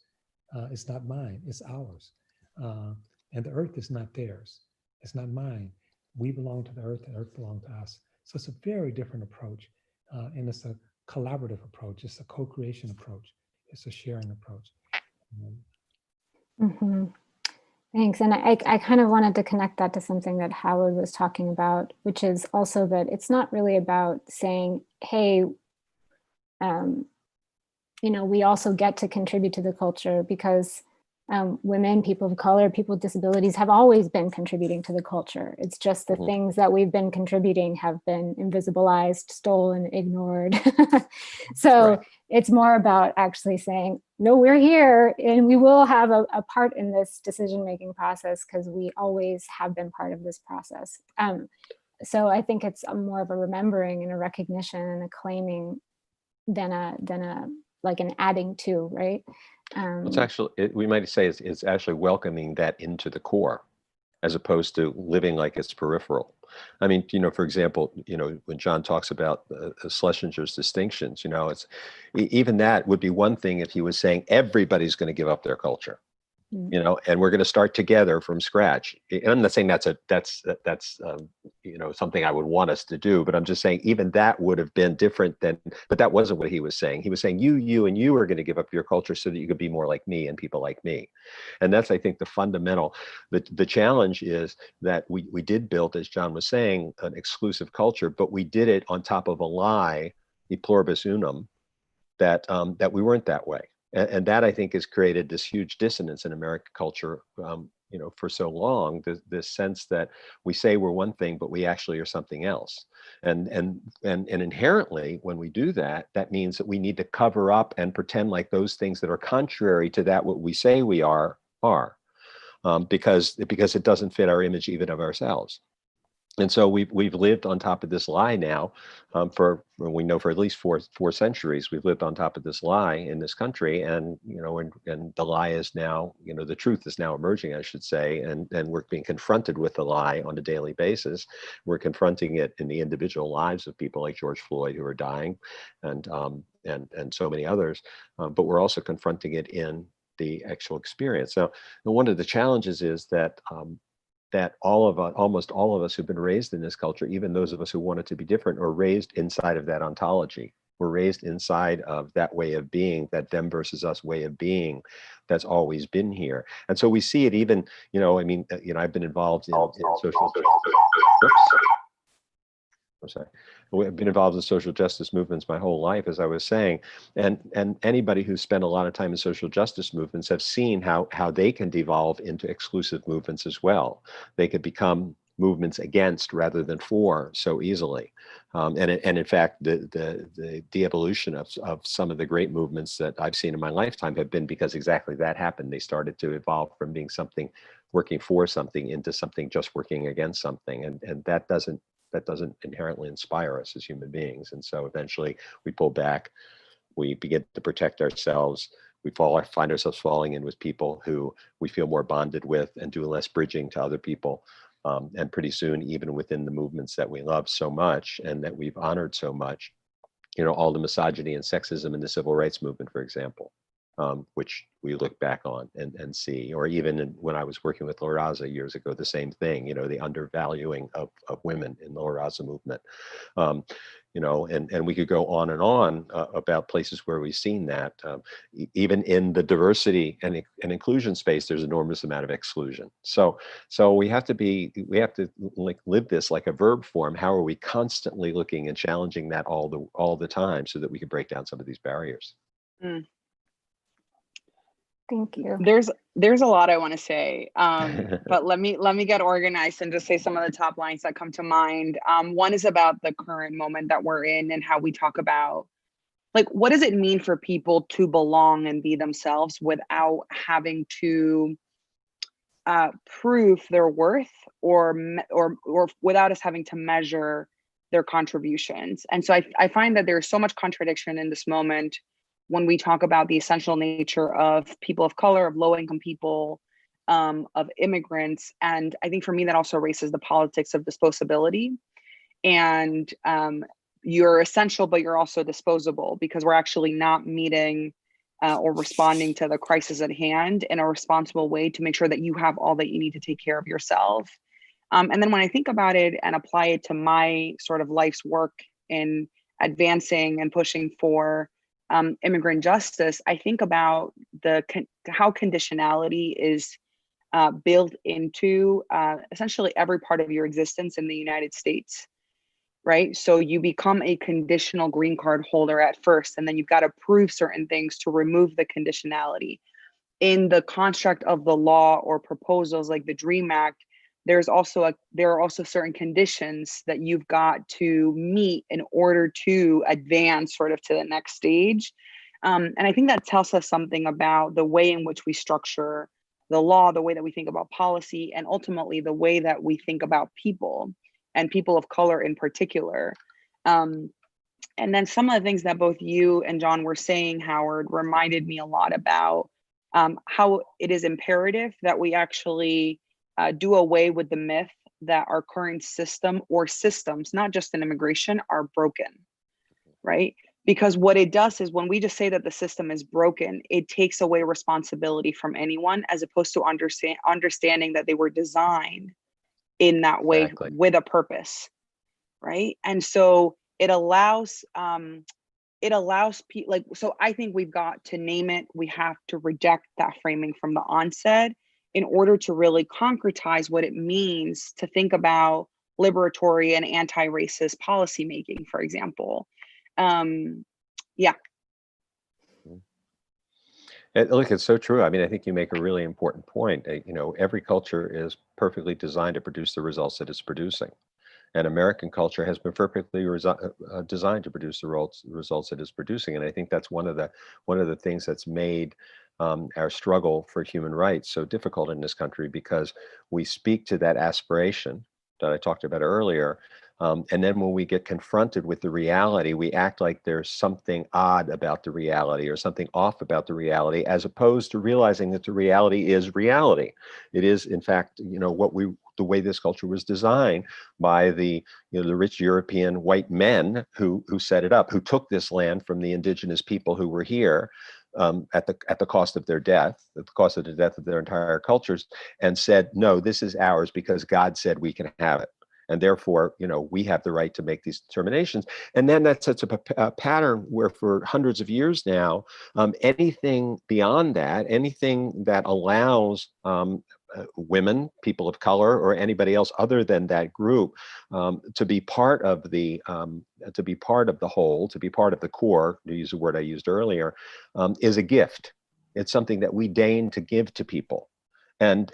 It's not mine. It's ours. And the earth is not theirs. It's not mine. We belong to the earth. The earth belongs to us. So it's a very different approach, and it's a collaborative approach. It's a co-creation approach. It's a sharing approach. Thanks. And I kind of wanted to connect that to something that Howard was talking about, which is also that it's not really about saying, hey, we also get to contribute to the culture, because women, people of color, people with disabilities have always been contributing to the culture. It's just the things that we've been contributing have been invisibilized, stolen, ignored. So it's more about actually saying, no, we're here and we will have a part in this decision-making process because we always have been part of this process. So I think it's more of a remembering and a recognition and a claiming than a like an adding to, right? It's actually, we might say it's actually welcoming that into the core, as opposed to living like it's peripheral. I mean, for example, when John talks about Schlesinger's distinctions, it's even that would be one thing if he was saying everybody's going to give up their culture. And we're going to start together from scratch. And I'm not saying that's something I would want us to do, but I'm just saying even that would have been different but that wasn't what he was saying. He was saying you and you are going to give up your culture so that you could be more like me and people like me. And that's, I think, the fundamental, the challenge is that we did build, as John was saying, an exclusive culture, but we did it on top of a lie, e pluribus unum, that we weren't that way. And that, I think, has created this huge dissonance in American culture, for so long, this sense that we say we're one thing, but we actually are something else. And inherently, when we do that, that means that we need to cover up and pretend like those things that are contrary to that what we say we are, because it doesn't fit our image even of ourselves. And so we've lived on top of this lie now for at least four centuries. We've lived on top of this lie in this country, and and the lie is now, the truth is now emerging, I should say, and we're being confronted with the lie on a daily basis. We're confronting it in the individual lives of people like George Floyd, who are dying, and so many others. But we're also confronting it in the actual experience. Now, one of the challenges is that almost all of us who've been raised in this culture, even those of us who want it to be different, are raised inside of that ontology. We're raised inside of that way of being, that them versus us way of being that's always been here. And so we see it even, I've been involved in social I've been involved in social justice movements my whole life, as I was saying, and anybody who's spent a lot of time in social justice movements have seen how they can devolve into exclusive movements as well. They could become movements against rather than for so easily. And in fact, the de-evolution of some of the great movements that I've seen in my lifetime have been because exactly that happened. They started to evolve from being something working for something into something just working against something, and that doesn't inherently inspire us as human beings. And so eventually we pull back, we begin to protect ourselves, we find ourselves falling in with people who we feel more bonded with and do less bridging to other people. And pretty soon, even within the movements that we love so much and that we've honored so much, all the misogyny and sexism in the civil rights movement, for example, which we look back on and see, or even when I was working with La Raza years ago, the same thing, the undervaluing of women in the La Raza movement. And we could go on and on about places where we've seen that. Even in the diversity and inclusion space, there's an enormous amount of exclusion. So we have to like live this like a verb form. How are we constantly looking and challenging that all the time so that we can break down some of these barriers? Thank you. There's a lot I want to say, but let me get organized and just say some of the top lines that come to mind. One is about the current moment that we're in and how we talk about, like, what does it mean for people to belong and be themselves without having to prove their worth, or without us having to measure their contributions. And so I find that there's so much contradiction in this moment when we talk about the essential nature of people of color, of low-income people, of immigrants. And I think for me, that also raises the politics of disposability. And you're essential, but you're also disposable, because we're actually not meeting or responding to the crisis at hand in a responsible way to make sure that you have all that you need to take care of yourself. And then when I think about it and apply it to my sort of life's work in advancing and pushing for immigrant justice, I think about how conditionality is built into essentially every part of your existence in the United States, right? So you become a conditional green card holder at first, and then you've got to prove certain things to remove the conditionality. In the construct of the law or proposals like the DREAM Act, there are also certain conditions that you've got to meet in order to advance sort of to the next stage. And I think that tells us something about the way in which we structure the law, the way that we think about policy, and ultimately the way that we think about people, and people of color in particular. And then some of the things that both you and John were saying, Howard, reminded me a lot about how it is imperative that we actually do away with the myth that our current system, or systems, not just in immigration, are broken, right? Because what it does is, when we just say that the system is broken, it takes away responsibility from anyone, as opposed to understanding that they were designed in that way. Exactly. With a purpose, right? And so it allows people, like, so I think we've got to name it. We have to reject that framing from the onset in order to really concretize what it means to think about liberatory and anti-racist policymaking, for example. Yeah. Look, it's so true. I mean, I think you make a really important point. You know, every culture is perfectly designed to produce the results that it's producing. And American culture has been perfectly designed to produce the results that it's producing. And I think that's one of the things that's made our struggle for human rights so difficult in this country, because we speak to that aspiration that I talked about earlier. And then when we get confronted with the reality, we act like there's something odd about the reality or something off about the reality, as opposed to realizing that the reality is reality. It is, in fact, you know, the way this culture was designed by the rich European white men who set it up, who took this land from the indigenous people who were here at the cost of their death, at the cost of the death of their entire cultures, and said, no, this is ours because God said we can have it. And therefore, you know, we have the right to make these determinations. And then that sets up a pattern where for hundreds of years now, anything beyond that, anything that allows women, people of color, or anybody else other than that group to be part of the whole, to be part of the core, to use the word I used earlier, is a gift. It's something that we deign to give to people. And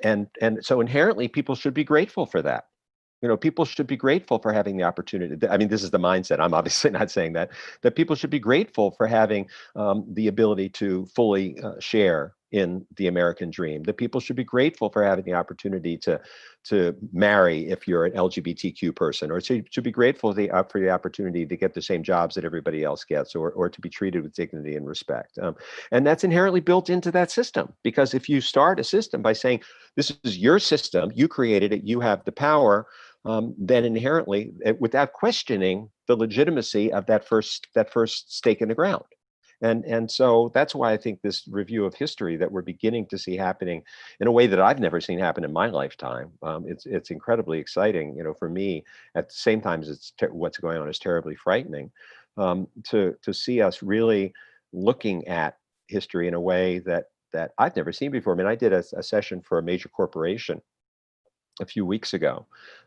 so inherently, people should be grateful for that. You know, people should be grateful for having the opportunity. I mean, this is the mindset. I'm obviously not saying that people should be grateful for having the ability to fully share in the American dream. That people should be grateful for having the opportunity to marry if you're an LGBTQ person, or to be grateful for the opportunity to get the same jobs that everybody else gets, or to be treated with dignity and respect. And that's inherently built into that system, because if you start a system by saying, this is your system, you created it, you have the power, then inherently, without questioning the legitimacy of that first stake in the ground. And so that's why I think this review of history that we're beginning to see happening in a way that I've never seen happen in my lifetime, it's incredibly exciting, you know, for me. At the same time as what's going on is terribly frightening, to see us really looking at history in a way that I've never seen before. I mean, I did a session for a major corporation a few weeks ago.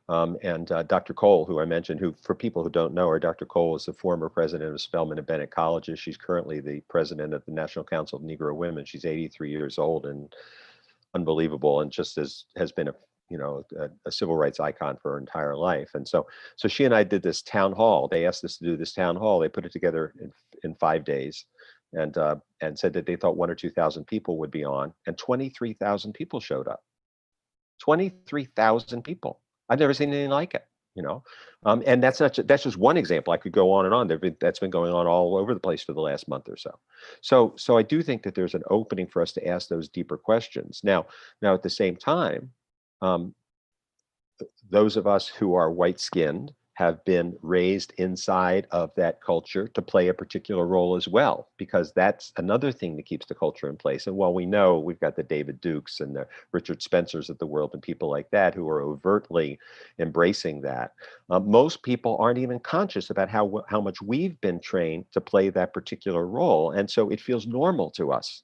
And Dr. Cole, who I mentioned, who, for people who don't know her, Dr. Cole is the former president of Spelman and Bennett Colleges. She's currently the president of the National Council of Negro Women. She's 83 years old and unbelievable, and just has been a civil rights icon for her entire life. And so she and I did this town hall. They asked us to do this town hall. They put it together in 5 days, and said that they thought 1,000 or 2,000 people would be on, and 23,000 people showed up. 23,000 people. I've never seen anything like it, and that's just one example. I could go on and on. That's been going on all over the place for the last month or so. So I do think that there's an opening for us to ask those deeper questions. Now at the same time, those of us who are white-skinned have been raised inside of that culture to play a particular role as well, because that's another thing that keeps the culture in place. And while we know we've got the David Dukes and the Richard Spencers of the world and people like that who are overtly embracing that, most people aren't even conscious about how much we've been trained to play that particular role. And so it feels normal to us.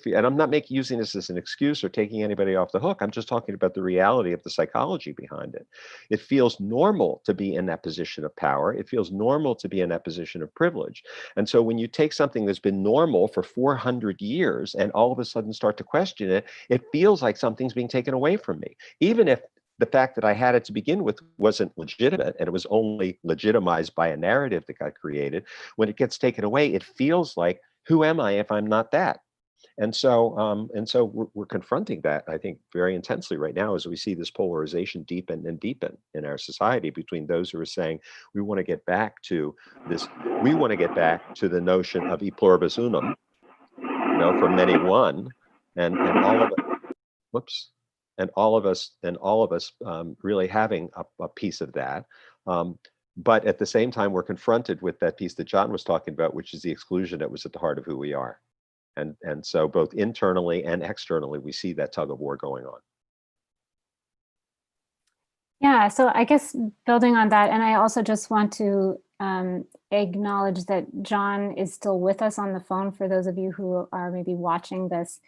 And I'm not using this as an excuse or taking anybody off the hook. I'm just talking about the reality of the psychology behind it. It feels normal to be in that position of power. It feels normal to be in that position of privilege. And so when you take something that's been normal for 400 years and all of a sudden start to question it, it feels like something's being taken away from me. Even if the fact that I had it to begin with wasn't legitimate, and it was only legitimized by a narrative that got created, when it gets taken away, it feels like, who am I if I'm not that? And so we're confronting that, I think, very intensely right now as we see this polarization deepen and deepen in our society between those who are saying we want to get back to this, we want to get back to the notion of e pluribus unum, for many one, and all of it, whoops, and all of us really having a piece of that. But at the same time, we're confronted with that piece that John was talking about, which is the exclusion that was at the heart of who we are. And so both internally and externally, we see that tug of war going on. Yeah, so I guess building on that, and I also just want to acknowledge that John is still with us on the phone for those of you who are maybe watching this.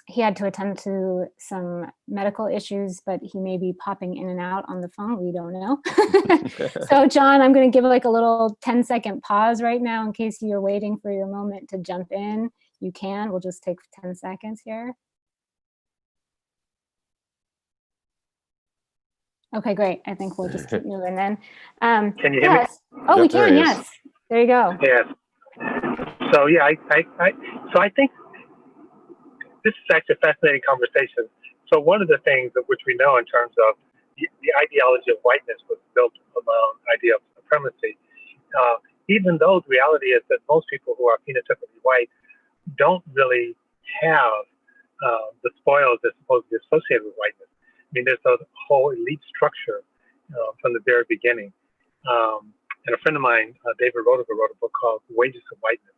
He had to attend to some medical issues, but he may be popping in and out on the phone. We don't know. So John, I'm going to give like a little 10-second pause right now in case you're waiting for your moment to jump in. You can. We'll just take 10 seconds here. Okay, great. I think we'll just keep moving then. Can you hear me? Oh, Yep, we can. Yes. There you go. Yes. So yeah, so I think this is actually a fascinating conversation. So one of the things of which we know in terms of the ideology of whiteness was built around the idea of supremacy. Even though the reality is that most people who are phenotypically white don't really have the spoils that's supposed to be associated with whiteness. I mean, there's a whole elite structure from the very beginning. And a friend of mine, David Roediger, wrote a book called Wages of Whiteness.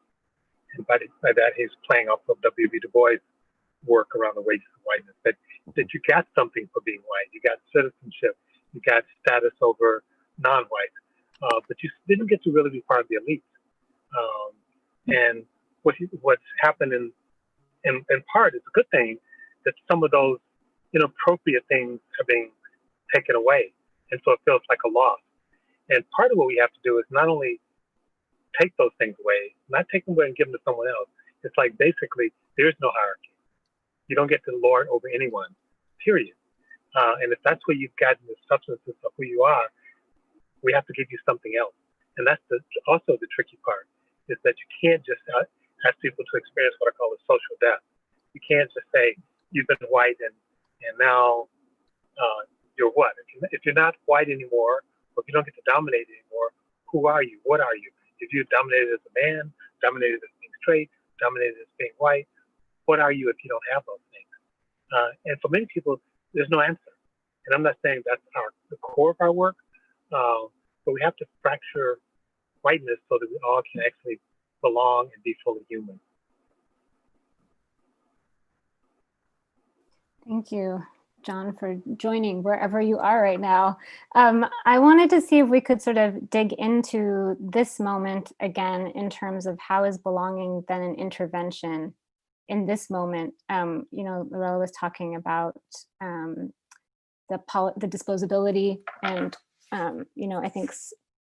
And by that, he's playing off of W.B. Du Bois' work around the wages of whiteness, that you got something for being white. You got citizenship, you got status over non-white, but you didn't get to really be part of the elite. And what's happened in part is a good thing, that some of those inappropriate things are being taken away. And so it feels like a loss. And part of what we have to do is not only take those things away, not take them away and give them to someone else. It's like basically there's no hierarchy. You don't get to lord over anyone, period. And if that's where you've gotten the substances of who you are, we have to give you something else. And that's also the tricky part, is that you can't just ask people to experience what I call a social death. You can't just say, you've been white and now you're what? If you're not white anymore, or if you don't get to dominate anymore, who are you? What are you? If you're dominated as a man, dominated as being straight, dominated as being white, what are you if you don't have those things? And for many people, there's no answer. And I'm not saying that's the core of our work, but we have to fracture whiteness so that we all can actually belong and be fully human. Thank you, John, for joining wherever you are right now. I wanted to see if we could sort of dig into this moment again in terms of how is belonging then an intervention in this moment. Lorella was talking about the disposability and, I think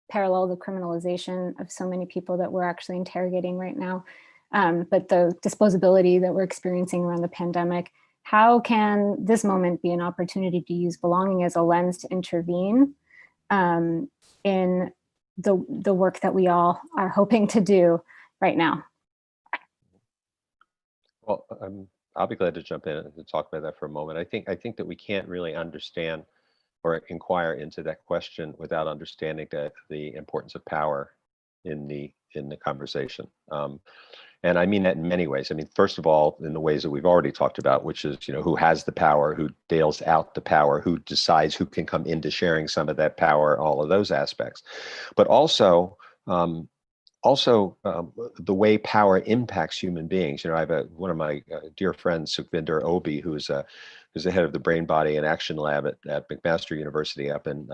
parallel the criminalization of so many people that we're actually interrogating right now. But the disposability that we're experiencing around the pandemic, how can this moment be an opportunity to use belonging as a lens to intervene in the work that we all are hoping to do right now? Well, I'll be glad to jump in and talk about that for a moment. I think that we can't really understand or inquire into that question without understanding the importance of power in the conversation. And I mean that in many ways. I mean, first of all, in the ways that we've already talked about, which is, who has the power, who deals out the power, who decides who can come into sharing some of that power, all of those aspects. But also the way power impacts human beings. I have one of my dear friends, Sukhvinder Obi, who's the head of the Brain, Body, and Action Lab at McMaster University up in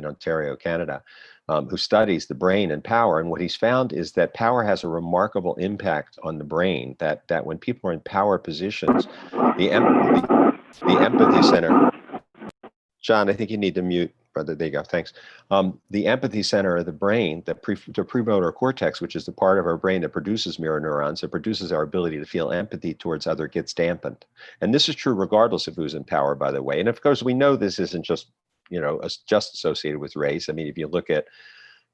Ontario, Canada, who studies the brain and power. And what he's found is that power has a remarkable impact on the brain. That when people are in power positions, the empathy center. John, I think you need to mute. Brother, there you go. Thanks. The empathy center of the brain, the premotor cortex, which is the part of our brain that produces mirror neurons, that produces our ability to feel empathy towards other, gets dampened. And this is true regardless of who's in power, by the way. And of course, we know this isn't just, just associated with race. I mean, if you look at,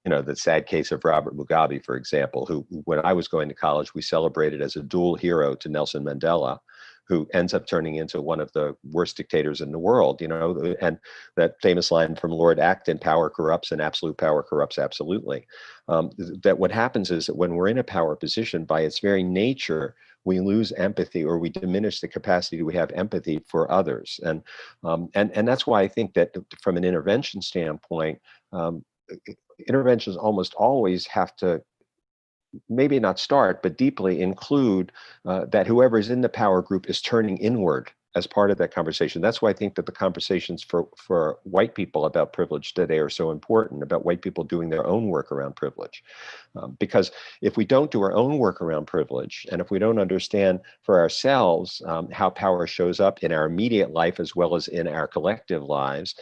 the sad case of Robert Mugabe, for example, who, when I was going to college, we celebrated as a dual hero to Nelson Mandela, who ends up turning into one of the worst dictators in the world, and that famous line from Lord Acton, power corrupts and absolute power corrupts absolutely. That what happens is that when we're in a power position, by its very nature, we lose empathy, or we diminish the capacity we have empathy for others. And that's why I think that from an intervention standpoint, interventions almost always have to maybe not start, but deeply include that whoever is in the power group is turning inward as part of that conversation. That's why I think that the conversations for white people about privilege today are so important, about white people doing their own work around privilege. Because if we don't do our own work around privilege, and if we don't understand for ourselves how power shows up in our immediate life as well as in our collective lives,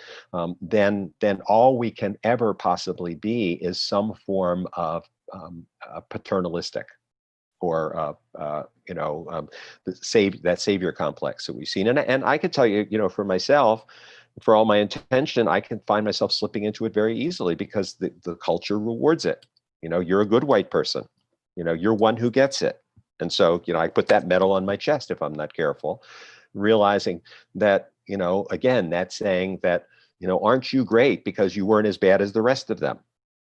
then all we can ever possibly be is some form of paternalistic, or that savior complex that we've seen. And I can tell you, for myself, for all my intention, I can find myself slipping into it very easily because the culture rewards it. You're a good white person. You're one who gets it. And so, I put that medal on my chest if I'm not careful, realizing that, again, that's saying that, aren't you great because you weren't as bad as the rest of them?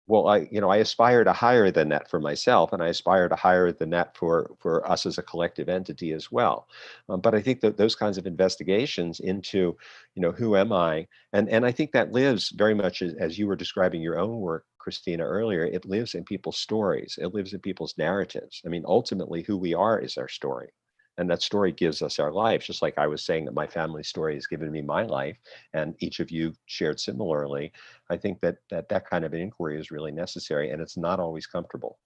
Well, I aspire to higher than that for myself, and I aspire to higher than that for us as a collective entity as well. But I think that those kinds of investigations into, who am I? And I think that lives very much as you were describing your own work, Christina, earlier. It lives in people's stories. It lives in people's narratives. I mean, ultimately, who we are is our story. And that story gives us our life, just like I was saying that my family story has given me my life, and each of you shared similarly. I think that kind of an inquiry is really necessary, and it's not always comfortable.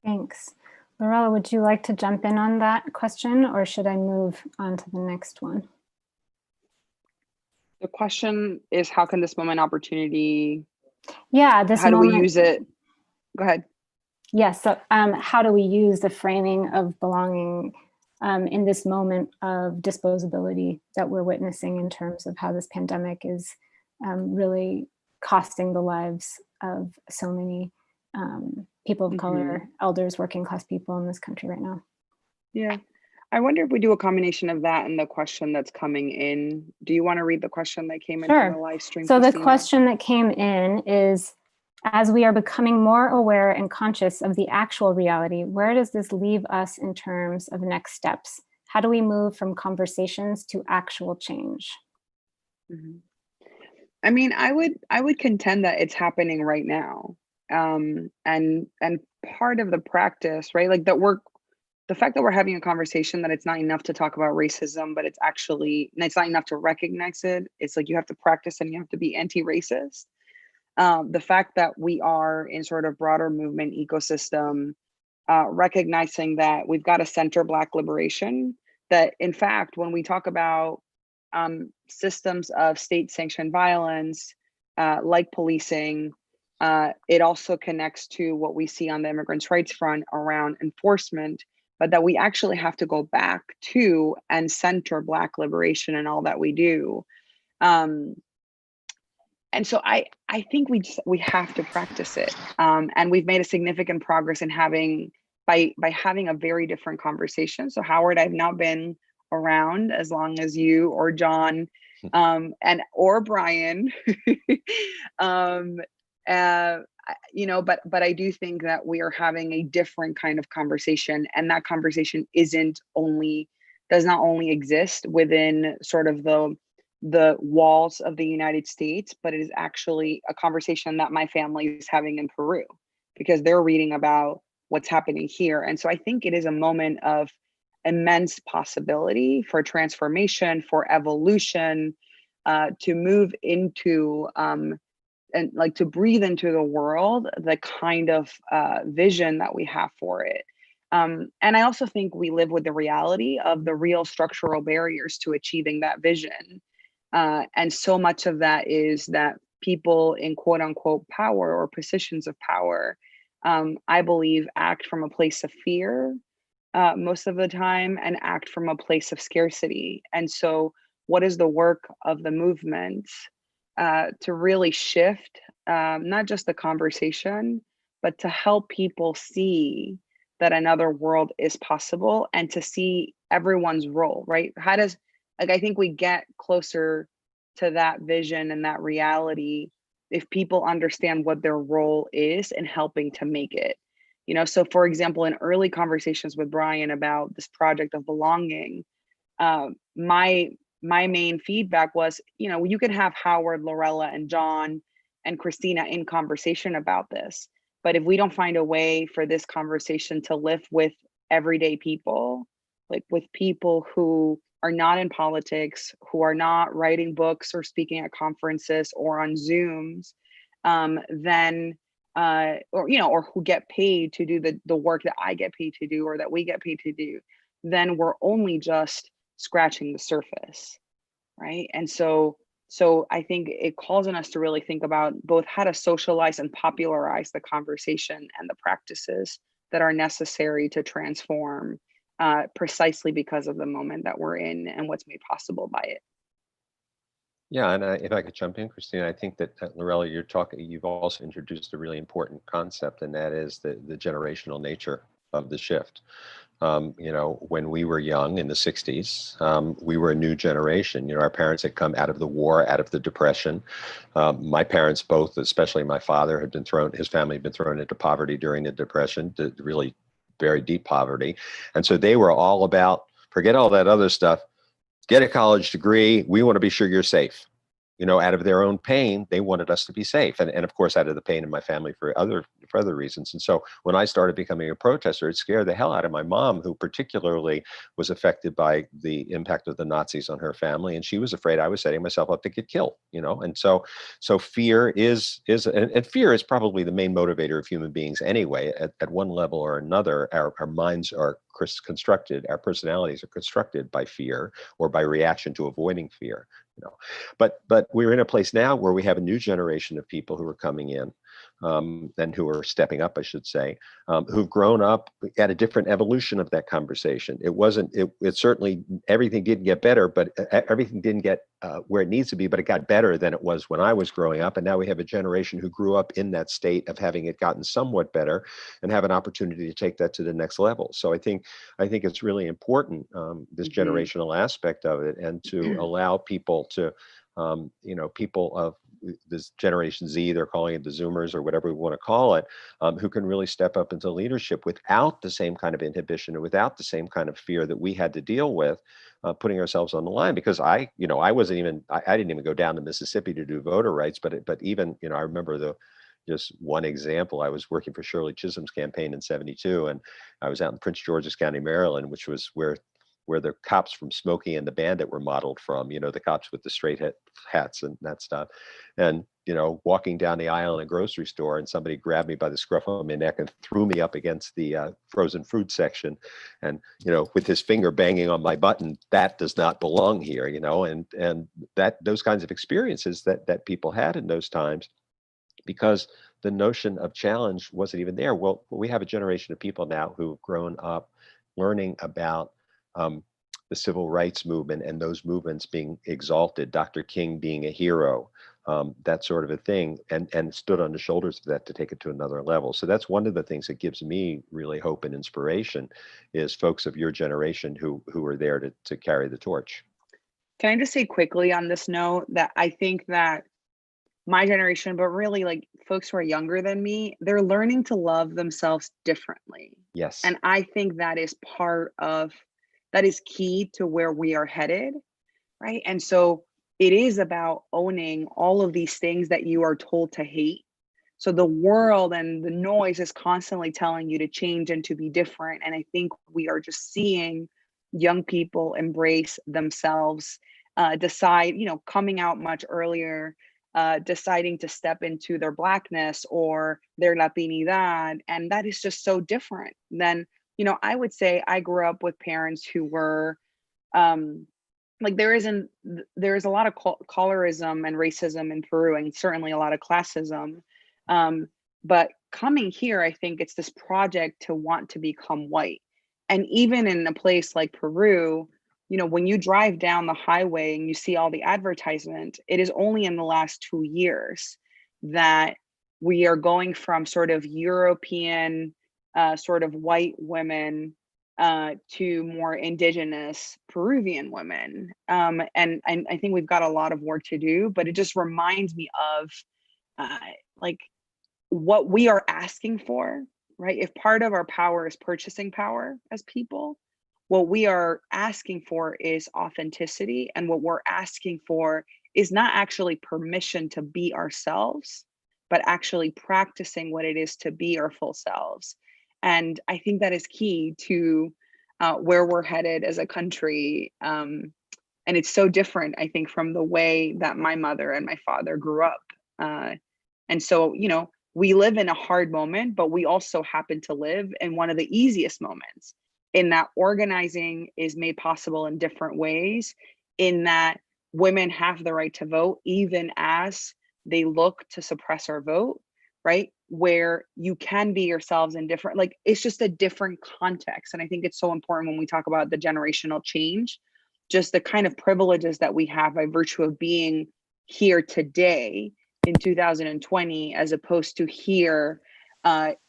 Thanks. Lorella, would you like to jump in on that question, or should I move on to the next one? The question is, how can this moment opportunity, how do we use it? Go ahead. Yes. So how do we use the framing of belonging in this moment of disposability that we're witnessing, in terms of how this pandemic is really costing the lives of so many people of color, elders, working class people in this country right now? Yeah. I wonder if we do a combination of that and the question that's coming in. Do you want to read the question that came in Sure. from the live stream? So Christina? The question that came in is, as we are becoming more aware and conscious of the actual reality, where does this leave us in terms of next steps? How do we move from conversations to actual change? Mm-hmm. I mean, I would contend that it's happening right now. And part of the practice, right? Like the fact that we're having a conversation, that it's not enough to talk about racism, but it's not enough to recognize it. It's like you have to practice and you have to be anti-racist. The fact that we are in sort of broader movement ecosystem, recognizing that we've got to center Black liberation, that in fact, when we talk about systems of state-sanctioned violence, like policing. It also connects to what we see on the immigrants' rights front around enforcement, but that we actually have to go back to and center Black liberation in all that we do. And so I think we have to practice it. And we've made a significant progress in by having a very different conversation. So Howard, I've not been around as long as you or John, or Brian. But I do think that we are having a different kind of conversation, and that conversation does not only exist within sort of the walls of the United States, but it is actually a conversation that my family is having in Peru, because they're reading about what's happening here. And so I think it is a moment of immense possibility for transformation, for evolution, to move into and like to breathe into the world the kind of vision that we have for it. And I also think we live with the reality of the real structural barriers to achieving that vision. And so much of that is that people in quote unquote power or positions of power, I believe, act from a place of fear most of the time, and act from a place of scarcity. And so what is the work of the movement to really shift not just the conversation, but to help people see that another world is possible, and to see everyone's role, right? I think we get closer to that vision and that reality if people understand what their role is in helping to make it. So for example, in early conversations with Brian about this project of belonging, my main feedback was, you could have Howard, Lorella, and John and Christina in conversation about this, but if we don't find a way for this conversation to live with everyday people, like with people who are not in politics, who are not writing books or speaking at conferences or on Zooms, then or who get paid to do the work that I get paid to do, or that we get paid to do, then we're only just scratching the surface, right? And so I think it calls on us to really think about both how to socialize and popularize the conversation and the practices that are necessary to transform, precisely because of the moment that we're in and what's made possible by it. Yeah, and if I could jump in, Christina, I think that Lorella, you've also introduced a really important concept, and that is the generational nature of the shift. When we were young in the 60s, we were a new generation. Our parents had come out of the war, out of the Depression. My parents both, especially my father, his family had been thrown into poverty during the Depression, to really very deep poverty. And so they were all about, forget all that other stuff, get a college degree. We want to be sure you're safe. Out of their own pain, they wanted us to be safe. And of course, out of the pain in my family for other reasons. And so when I started becoming a protester, it scared the hell out of my mom, who particularly was affected by the impact of the Nazis on her family. And she was afraid I was setting myself up to get killed, And so fear is fear is probably the main motivator of human beings anyway. At one level or another, our minds are constructed, our personalities are constructed by fear or by reaction to avoiding fear. But we're in a place now where we have a new generation of people who are coming in, and who are stepping up, I should say, who've grown up at a different evolution of that conversation. It certainly, everything didn't get better, but everything didn't get where it needs to be, but it got better than it was when I was growing up. And now we have a generation who grew up in that state of having it gotten somewhat better, and have an opportunity to take that to the next level. So I think it's really important, this generational aspect of it, and to allow people to, people of this Generation Z, they're calling it the Zoomers or whatever we want to call it, who can really step up into leadership without the same kind of inhibition, or without the same kind of fear that we had to deal with, putting ourselves on the line. Because I didn't even go down to Mississippi to do voter rights, but even, I remember just one example. I was working for Shirley Chisholm's campaign in '72, and I was out in Prince George's County, Maryland, which was where where the cops from Smokey and the Bandit were modeled from, you know, the cops with the straight hats and that stuff. And, you know, walking down the aisle in a grocery store and somebody grabbed me by the scruff of my neck and threw me up against the frozen fruit section. And, you know, with his finger banging on my button, that does not belong here, you know, and that those kinds of experiences that people had in those times, because the notion of challenge wasn't even there. Well, we have a generation of people now who've grown up learning about the civil rights movement and those movements being exalted, Dr. King being a hero, that sort of a thing, and stood on the shoulders of that to take it to another level. So that's one of the things that gives me really hope and inspiration, is folks of your generation who are there to carry the torch. Can I just say quickly on this note that I think that my generation, but really like folks who are younger than me, they're learning to love themselves differently. Yes. And I think that is that is key to where we are headed, right? And so it is about owning all of these things that you are told to hate. So the world and the noise is constantly telling you to change and to be different. And I think we are just seeing young people embrace themselves, decide, you know, coming out much earlier, deciding to step into their Blackness or their Latinidad. And that is just so different than, you know, I would say I grew up with parents who were, like there is a lot of colorism and racism in Peru, and certainly a lot of classism. But coming here, I think it's this project to want to become white. And even in a place like Peru, you know, when you drive down the highway and you see all the advertisement, it is only in the last 2 years that we are going from sort of European, sort of white women to more indigenous Peruvian women. And I think we've got a lot of work to do, but it just reminds me of like what we are asking for, right? If part of our power is purchasing power as people, what we are asking for is authenticity. And what we're asking for is not actually permission to be ourselves, but actually practicing what it is to be our full selves. And I think that is key to where we're headed as a country. And it's so different, I think, from the way that my mother and my father grew up. And so, you know, we live in a hard moment, but we also happen to live in one of the easiest moments, in that organizing is made possible in different ways, in that women have the right to vote, even as they look to suppress our vote, right? Where you can be yourselves in different, like, it's just a different context. And I think it's so important when we talk about the generational change, just the kind of privileges that we have by virtue of being here today in 2020, as opposed to here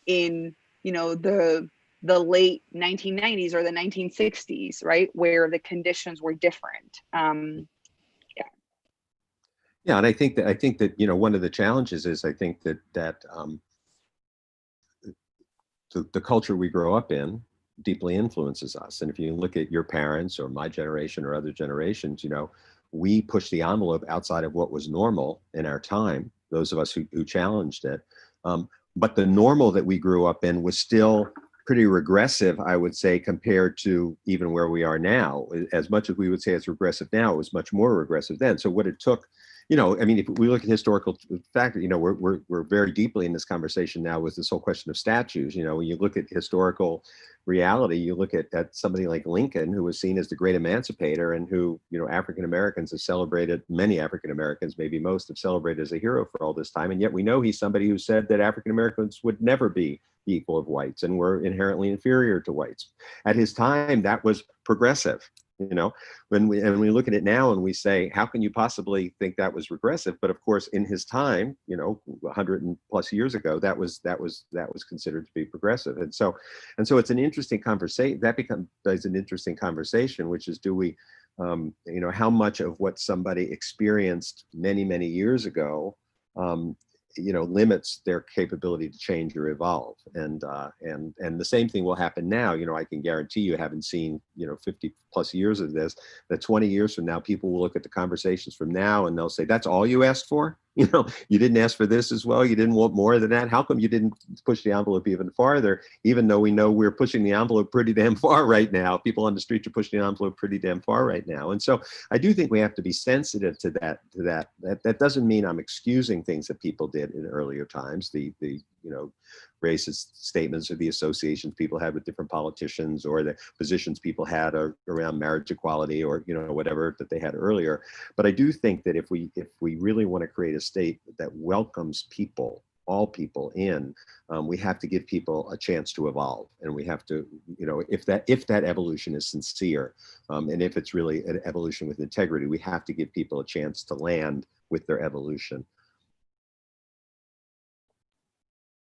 in, you know, the late 1990s or the 1960s, right? Where the conditions were different. Yeah, and I think that you know, one of the challenges is, I think that the culture we grow up in deeply influences us. And if you look at your parents or my generation or other generations, you know, we push the envelope outside of what was normal in our time, those of us who challenged it. But the normal that we grew up in was still pretty regressive, I would say, compared to even where we are now. As much as we would say it's regressive now, it was much more regressive then. So what it took, you know, I mean, if we look at historical factors, you know, we're very deeply in this conversation now with this whole question of statues. You know, when you look at historical reality, you look at somebody like Lincoln, who was seen as the great emancipator, and who, you know, African Americans have celebrated, many African Americans, maybe most, have celebrated as a hero for all this time. And yet we know he's somebody who said that African Americans would never be the equal of whites and were inherently inferior to whites. At his time, that was progressive. You know, when we look at it now and we say, how can you possibly think that was regressive? But of course, in his time, you know, 100 and plus years ago, that was considered to be progressive. And so it's an interesting conversation. That becomes an interesting conversation, which is, do we, you know, how much of what somebody experienced many, many years ago, you know, limits their capability to change or evolve. And the same thing will happen now. You know, I can guarantee you haven't seen, you know, 50 plus years of this, that 20 years from now, people will look at the conversations from now and they'll say, that's all you asked for? You know, you didn't ask for this as well. You didn't want more than that. How come you didn't push the envelope even farther, even though we know we're pushing the envelope pretty damn far right now? People on the street are pushing the envelope pretty damn far right now. And so I do think we have to be sensitive to that. That doesn't mean I'm excusing things that people did in earlier times, the you know, racist statements or the associations people had with different politicians, or the positions people had around marriage equality, or, you know, whatever that they had earlier. But I do think that if we really want to create a state that welcomes people, all people in, we have to give people a chance to evolve, and we have to, you know, if that evolution is sincere, and if it's really an evolution with integrity, we have to give people a chance to land with their evolution.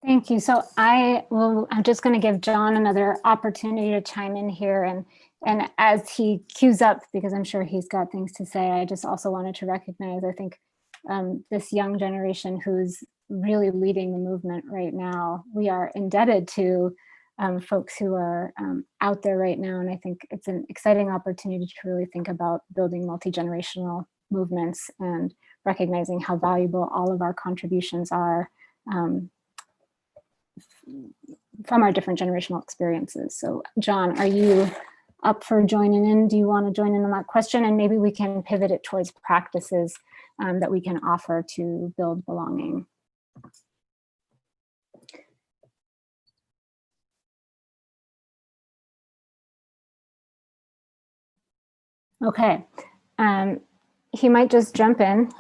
Thank you. So I'm just going to give John another opportunity to chime in here, and as he queues up, because I'm sure he's got things to say, I just also wanted to recognize, I think, this young generation who's really leading the movement right now. We are indebted to folks who are out there right now, and I think it's an exciting opportunity to really think about building multi-generational movements and recognizing how valuable all of our contributions are from our different generational experiences. So John, are you up for joining in? Do you want to join in on that question? And maybe we can pivot it towards practices that we can offer to build belonging. Okay, he might just jump in.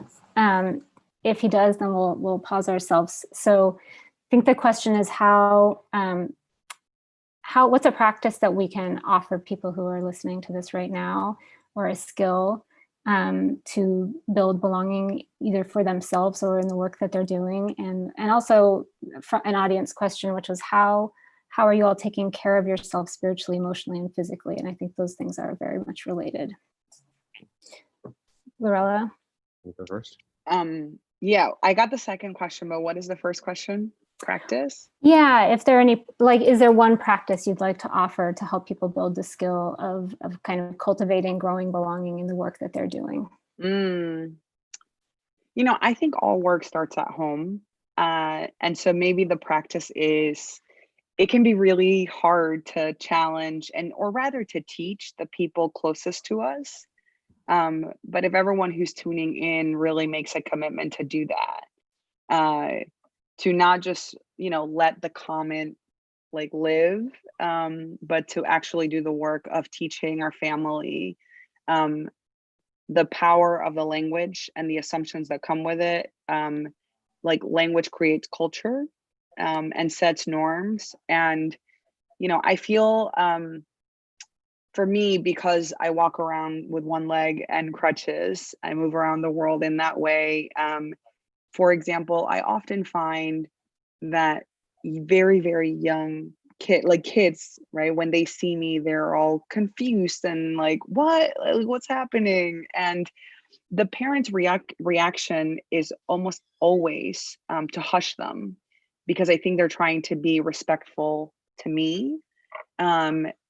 If he does, then we'll pause ourselves. So I think the question is what's a practice that we can offer people who are listening to this right now, or a skill to build belonging either for themselves or in the work that they're doing, and also an audience question, which was how are you all taking care of yourself spiritually, emotionally, and physically? And I think those things are very much related. Lorella? You go first. Yeah, I got the second question, but what is the first question? Practice? Yeah, if there are any, like, is there one practice you'd like to offer to help people build the skill of kind of cultivating, growing belonging in the work that they're doing? You know, I think all work starts at home. And so maybe the practice is, it can be really hard to challenge or rather to teach the people closest to us. But if everyone who's tuning in really makes a commitment to do that, to not just, you know, let the comment like live, but to actually do the work of teaching our family the power of the language and the assumptions that come with it. Like, language creates culture and sets norms. And, you know, I feel for me, because I walk around with one leg and crutches, I move around the world in that way. For example, I often find that very, very young kids, right, when they see me, they're all confused and like, what's happening? And the parents' reaction is almost always to hush them, because I think they're trying to be respectful to me.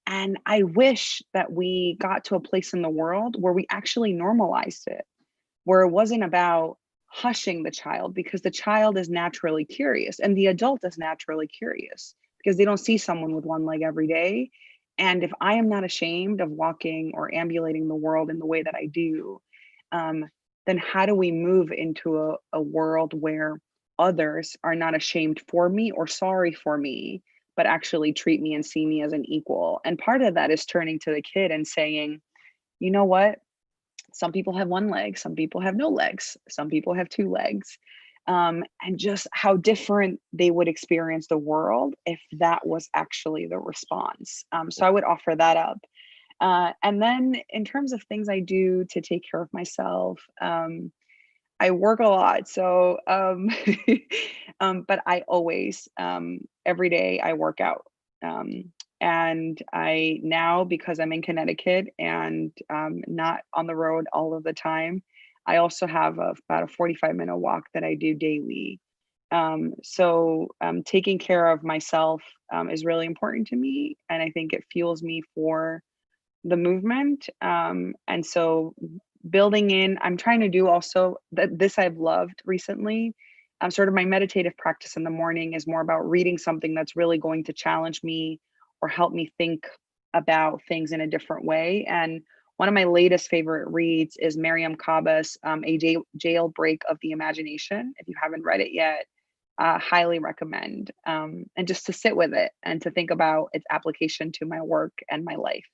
And I wish that we got to a place in the world where we actually normalized it, where it wasn't about hushing the child, because the child is naturally curious and the adult is naturally curious because they don't see someone with one leg every day. And if I am not ashamed of walking or ambulating the world in the way that I do, then how do we move into a world where others are not ashamed for me or sorry for me, but actually treat me and see me as an equal? And part of that is turning to the kid and saying, you know what? Some people have one leg, some people have no legs, some people have two legs. And just how different they would experience the world if that was actually the response. So I would offer that up. And then in terms of things I do to take care of myself, I work a lot. So, but I always, every day I work out. And I now, because I'm in Connecticut and not on the road all of the time, I also have about a 45-minute walk that I do daily. So taking care of myself is really important to me. And I think it fuels me for the movement. And so building in, I'm trying to do also that this I've loved recently. Sort of my meditative practice in the morning is more about reading something that's really going to challenge me or help me think about things in a different way. And one of my latest favorite reads is Mariam Kaba's A Jailbreak of the Imagination. If you haven't read it yet, highly recommend. And just to sit with it and to think about its application to my work and my life.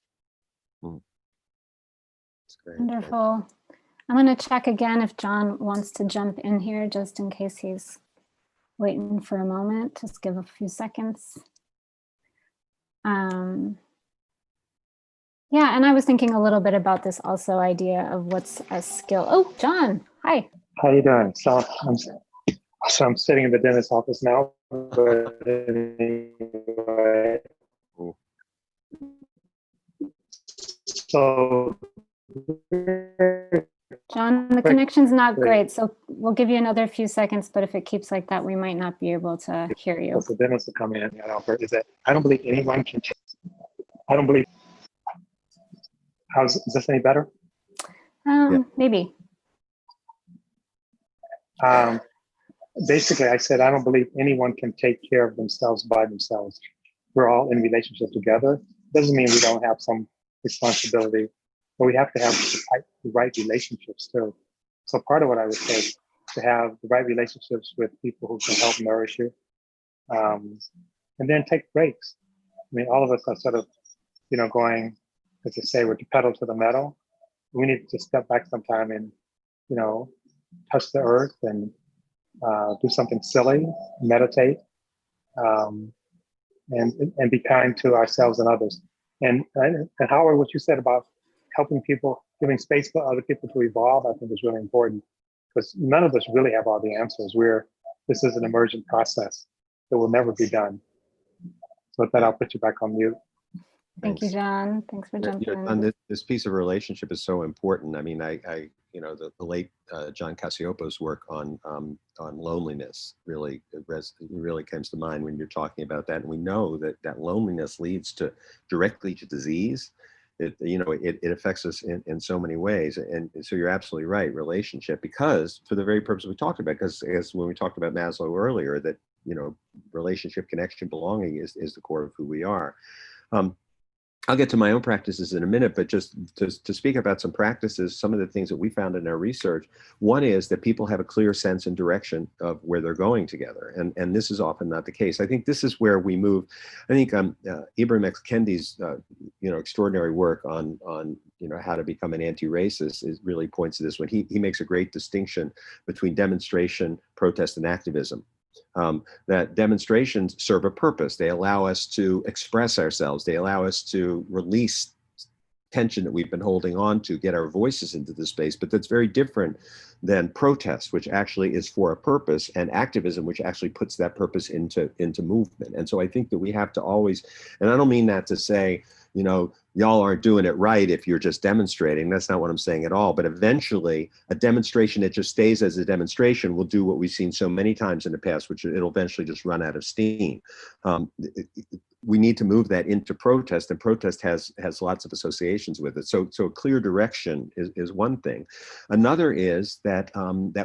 That's great. Wonderful. I'm going to check again if John wants to jump in here, just in case he's waiting for a moment. Just give a few seconds. Yeah, and I was thinking a little bit about this also idea of what's a skill. Oh, John, hi. How you doing? So I'm sitting in the dentist's office now. But anyway, so John, the connection's not great, so we'll give you another few seconds, but if it keeps like that, we might not be able to hear you. the dentist will come in and offer is that I don't believe anyone can. I don't believe. Is this any better? Maybe. Basically, I said I don't believe anyone can take care of themselves by themselves. We're all in relationship together. Doesn't mean we don't have some responsibility, but we have to have the right relationships too. So part of what I would say is to have the right relationships with people who can help nourish you, and then take breaks. I mean, all of us are sort of, going, as you say, with the pedal to the metal. We need to step back sometime and, touch the earth and do something silly, meditate, and be kind to ourselves and others. And Howard, what you said about helping people, giving space for other people to evolve, I think is really important, because none of us really have all the answers. This is an emergent process that will never be done. So with that, I'll put you back on mute. Thank you, John. Thanks for jumping in. On this piece of relationship is so important. I mean, the late John Cassiopo's work on loneliness really comes to mind when you're talking about that. And we know that loneliness leads directly to disease. It affects us in so many ways. And so you're absolutely right, relationship, because for the very purpose we talked about, because as when we talked about Maslow earlier, that, relationship, connection, belonging is the core of who we are. I'll get to my own practices in a minute, but just to speak about some practices, some of the things that we found in our research. One is that people have a clear sense and direction of where they're going together. And this is often not the case. I think this is where we move. I think Ibram X. Kendi's, extraordinary work on how to become an anti-racist really points to this when he makes a great distinction between demonstration, protest, and activism. That demonstrations serve a purpose. They allow us to express ourselves. They allow us to release tension that we've been holding on to, get our voices into the space. But that's very different than protest, which actually is for a purpose, and activism, which actually puts that purpose into movement. And so I think that we have to always, and I don't mean that to say, y'all aren't doing it right if you're just demonstrating. That's not what I'm saying at all. But eventually, a demonstration that just stays as a demonstration will do what we've seen so many times in the past, which it'll eventually just run out of steam. We need to move that into protest, and protest has lots of associations with it. So a clear direction is one thing. Another is that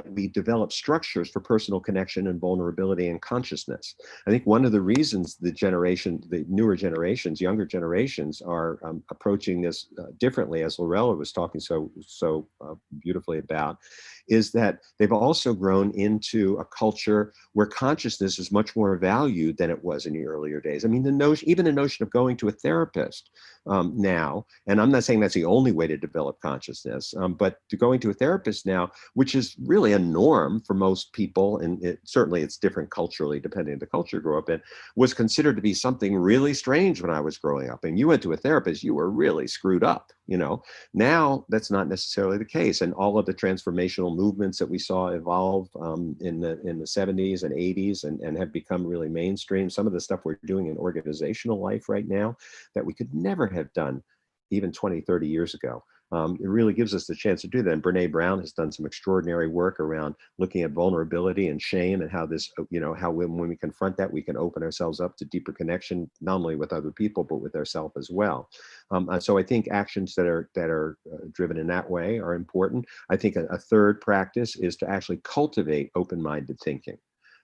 we develop structures for personal connection and vulnerability and consciousness. I think one of the reasons the newer generations, younger generations, are approaching this differently, as Lorella was talking so beautifully about, is that they've also grown into a culture where consciousness is much more valued than it was in the earlier days. I mean, even the notion of going to a therapist now, and I'm not saying that's the only way to develop consciousness, but to going to a therapist now, which is really a norm for most people, and certainly it's different culturally depending on the culture you grew up in, was considered to be something really strange when I was growing up. And you went to a therapist, you were really screwed up. Now that's not necessarily the case, and all of the transformational movements that we saw evolve in the 70s and 80s and have become really mainstream. Some of the stuff we're doing in organizational life right now that we could never have done even 20, 30 years ago. it really gives us the chance to do that. And Brene Brown has done some extraordinary work around looking at vulnerability and shame, and how this, how when we confront that, we can open ourselves up to deeper connection, not only with other people, but with ourselves as well. So I think actions that are driven in that way are important. I think a third practice is to actually cultivate open-minded thinking.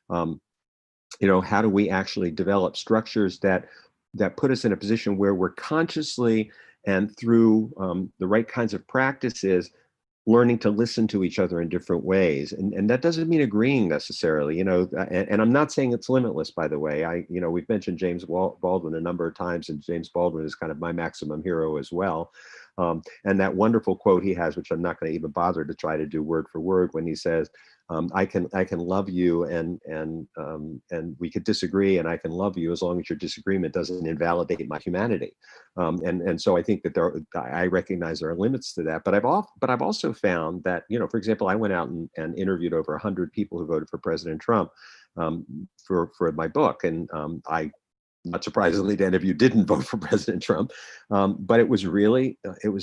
How do we actually develop structures that put us in a position where we're consciously and through the right kinds of practices learning to listen to each other in different ways. And that doesn't mean agreeing necessarily, and I'm not saying it's limitless, by the way. We've mentioned James Baldwin a number of times, and James Baldwin is kind of my maximum hero as well. And that wonderful quote he has, which I'm not going to even bother to try to do word for word, when he says, I can love you and we could disagree, and I can love you as long as your disagreement doesn't invalidate my humanity. And so I think that I recognize there are limits to that, but I've also found that, for example, I went out and interviewed over 100 people who voted for President Trump for my book, and I, not surprisingly, to any of you, didn't vote for President Trump, but it was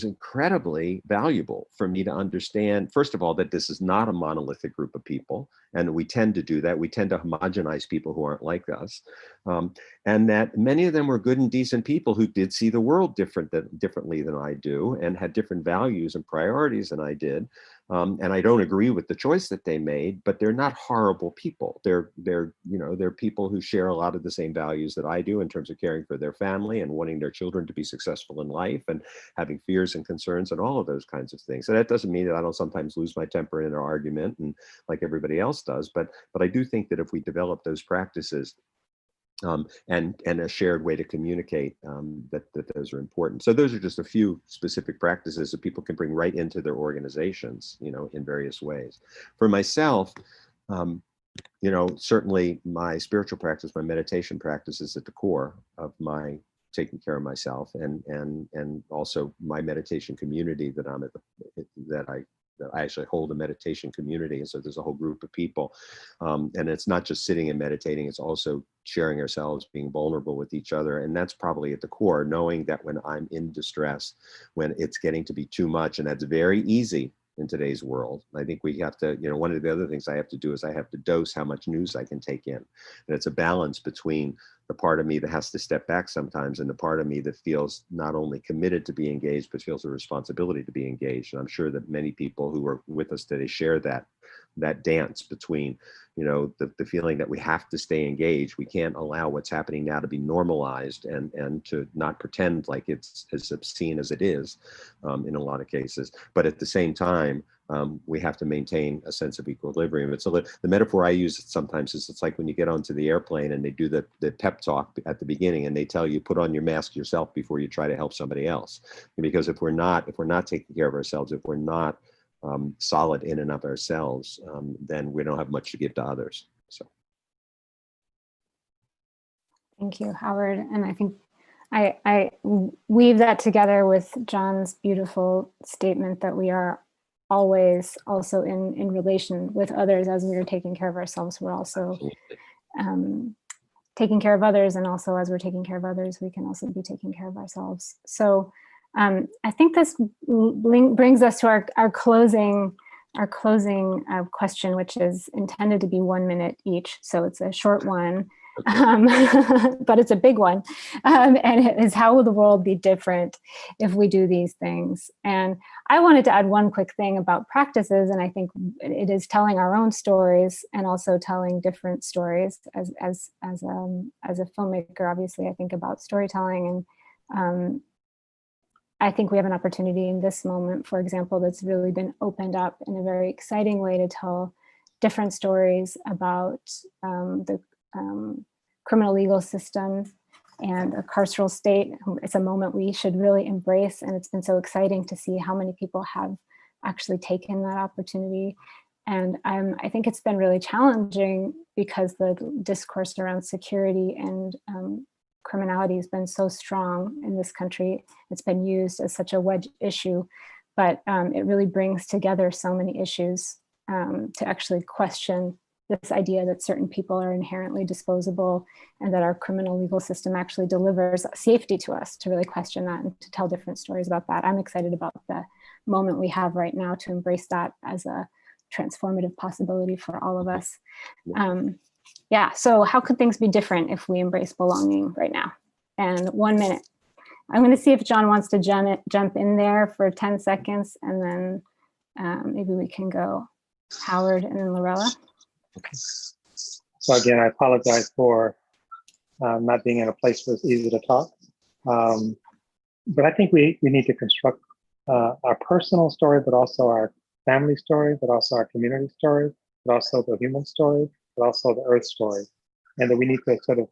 incredibly valuable for me to understand, first of all, that this is not a monolithic group of people, and we tend to do that. We tend to homogenize people who aren't like us, and that many of them were good and decent people who did see the world differently than I do, and had different values and priorities than I did. And I don't agree with the choice that they made, but they're not horrible people. They're people who share a lot of the same values that I do in terms of caring for their family and wanting their children to be successful in life and having fears and concerns and all of those kinds of things. And that doesn't mean that I don't sometimes lose my temper in an argument, and like everybody else does, but I do think that if we develop those practices, and a shared way to communicate, that those are important. So those are just a few specific practices that people can bring right into their organizations, in various ways. For myself, certainly my spiritual practice, my meditation practice is at the core of my taking care of myself, and also my meditation community that I actually hold a meditation community. And so there's a whole group of people. And it's not just sitting and meditating, it's also sharing ourselves, being vulnerable with each other. And that's probably at the core, knowing that when I'm in distress, when it's getting to be too much, and that's very easy in today's world. I think we have to, one of the other things I have to do is I have to dose how much news I can take in. And it's a balance between the part of me that has to step back sometimes, and the part of me that feels not only committed to be engaged, but feels a responsibility to be engaged. And I'm sure that many people who are with us today share that dance between, the feeling that we have to stay engaged. We can't allow what's happening now to be normalized, and to not pretend like it's as obscene as it is in a lot of cases. But at the same time, we have to maintain a sense of equilibrium. It's the metaphor I use sometimes is, it's like when you get onto the airplane and they do the pep talk at the beginning, and they tell you, put on your mask yourself before you try to help somebody else. Because if we're not taking care of ourselves, if we're not solid in and of ourselves, then we don't have much to give to others. So. Thank you, Howard. And I think I weave that together with John's beautiful statement that we are always also in relation with others. As we are taking care of ourselves, we're also taking care of others, and also as we're taking care of others, we can also be taking care of ourselves. So I think this brings us to our closing question, which is intended to be 1 minute each. So it's a short one, but it's a big one. And it is, how will the world be different if we do these things? And I wanted to add one quick thing about practices. And I think it is telling our own stories, and also telling different stories. As a filmmaker, obviously, I think about storytelling, and I think we have an opportunity in this moment, for example, that's really been opened up in a very exciting way to tell different stories about the criminal legal system and a carceral state. It's a moment we should really embrace, and it's been so exciting to see how many people have actually taken that opportunity. And I think it's been really challenging, because the discourse around security and criminality has been so strong in this country. It's been used as such a wedge issue, but it really brings together so many issues to actually question this idea that certain people are inherently disposable and that our criminal legal system actually delivers safety to us, to really question that and to tell different stories about that. I'm excited about the moment we have right now to embrace that as a transformative possibility for all of us. Yeah, so how could things be different if we embrace belonging right now? And 1 minute. I'm going to see if John wants to jump in there for 10 seconds, and then maybe we can go Howard and then Lorella. So again, I apologize for not being in a place where it's easy to talk. But I think we need to construct our personal story, but also our family story, but also our community story, but also the human story, but also the earth story. And that we need to sort of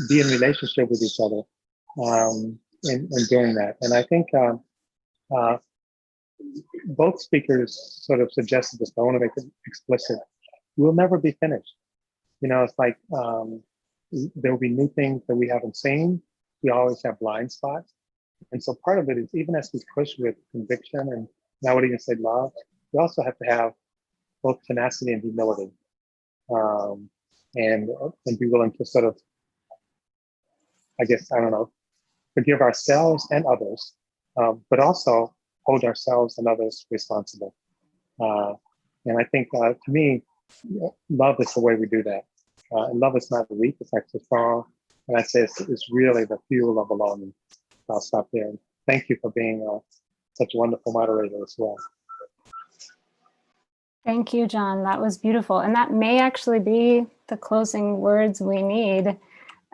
be in relationship with each other in doing that. And I think both speakers sort of suggested this, but I want to make it explicit. We'll never be finished. You know, it's like there will be new things that we haven't seen. We always have blind spots. And so part of it is, even as we push with conviction, and I would even say love, we also have to have both tenacity and humility, and be willing to sort of, I guess, I don't know, forgive ourselves and others, but also hold ourselves and others responsible. And I think, to me, love is the way we do that. And love is not weak, it's actually strong. And I say it's really the fuel of belonging. I'll stop there. Thank you for being such a wonderful moderator as well. Thank you, John. That was beautiful. And that may actually be the closing words we need.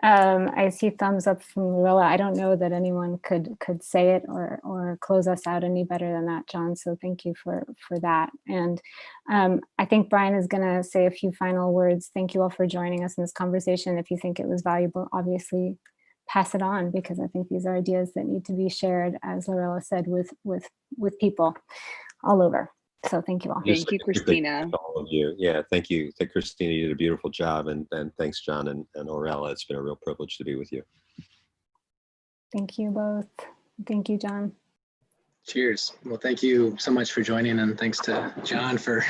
I see thumbs up from Lorella. I don't know that anyone could say it or close us out any better than that, John. So thank you for that. And I think Brian is going to say a few final words. Thank you all for joining us in this conversation. If you think it was valuable, obviously pass it on, because I think these are ideas that need to be shared, as Lorella said, with people all over. So thank you all. Thank you, Christina. All of you. Yeah, thank you. Christina, you did a beautiful job. And thanks, John and Aurella. It's been a real privilege to be with you. Thank you both. Thank you, John. Cheers. Well, thank you so much for joining, and thanks to John for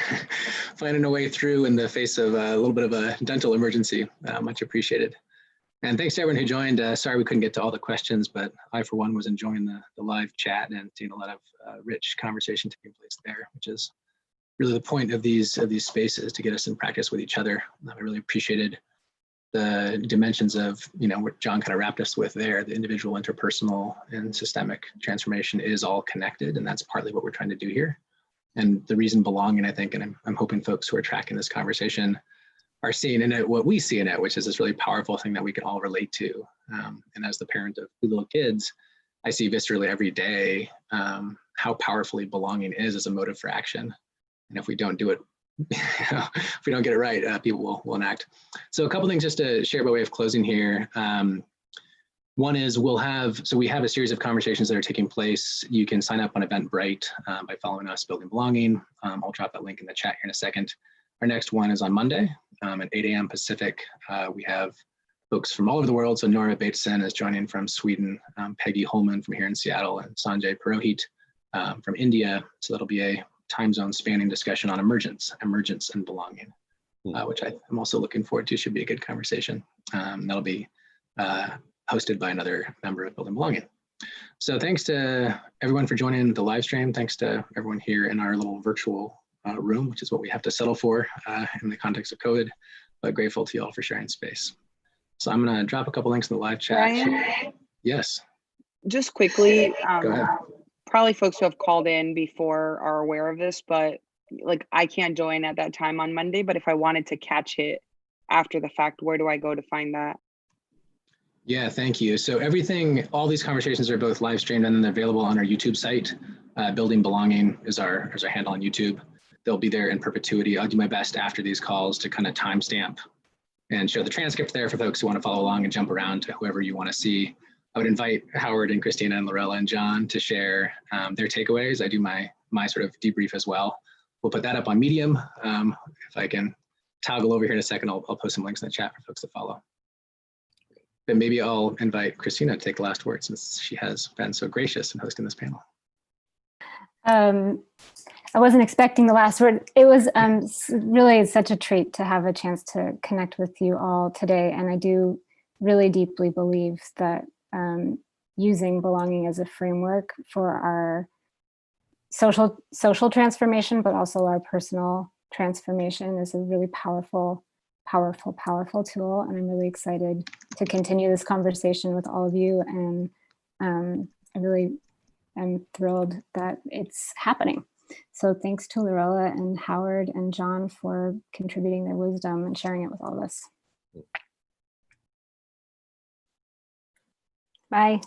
finding a way through in the face of a little bit of a dental emergency. Much appreciated. And thanks to everyone who joined. Sorry we couldn't get to all the questions, but I, for one, was enjoying the live chat and seeing a lot of rich conversation taking place there, which is really the point of these spaces, to get us in practice with each other. I really appreciated the dimensions of, what John kind of wrapped us with there. The individual, interpersonal, and systemic transformation is all connected, and that's partly what we're trying to do here. And the reason belonging, I think, and I'm hoping folks who are tracking this conversation are seeing in it what we see in it, which is this really powerful thing that we can all relate to. And as the parent of 2 little kids, I see viscerally every day how powerfully belonging is as a motive for action. And if we don't do it, if we don't get it right, people will enact. So a couple things just to share by way of closing here. One is we have a series of conversations that are taking place. You can sign up on Eventbrite by following us, Building Belonging. I'll drop that link in the chat here in a second. Our next one is on Monday at 8 a.m. Pacific. We have folks from all over the world. So Nora Bateson is joining from Sweden, Peggy Holman from here in Seattle, and Sanjay Purohit from India. So that'll be a time zone spanning discussion on emergence and belonging, which I'm also looking forward to. Should be a good conversation. That'll be hosted by another member of Building Belonging. So thanks to everyone for joining the live stream. Thanks to everyone here in our little virtual room, which is what we have to settle for in the context of COVID, but grateful to you all for sharing space. So I'm going to drop a couple links in the live chat. Brian? Yes. Just quickly, Go ahead. Probably folks who have called in before are aware of this, but like I can't join at that time on Monday, but if I wanted to catch it after the fact, where do I go to find that? Yeah, thank you. So all these conversations are both live streamed and then available on our YouTube site. Building Belonging is our handle on YouTube. They'll be there in perpetuity. I'll do my best after these calls to kind of timestamp and show the transcript there for folks who want to follow along and jump around to whoever you want to see. I would invite Howard and Christina and Lorella and John to share their takeaways. I do my sort of debrief as well. We'll put that up on Medium. If I can toggle over here in a second, I'll post some links in the chat for folks to follow. But maybe I'll invite Christina to take the last word, since she has been so gracious in hosting this panel. I wasn't expecting the last word. It was really such a treat to have a chance to connect with you all today. And I do really deeply believe that using belonging as a framework for our social transformation, but also our personal transformation is a really powerful tool. And I'm really excited to continue this conversation with all of you. And I really am thrilled that it's happening. So thanks to Lorella and Howard and John for contributing their wisdom and sharing it with all of us. Bye.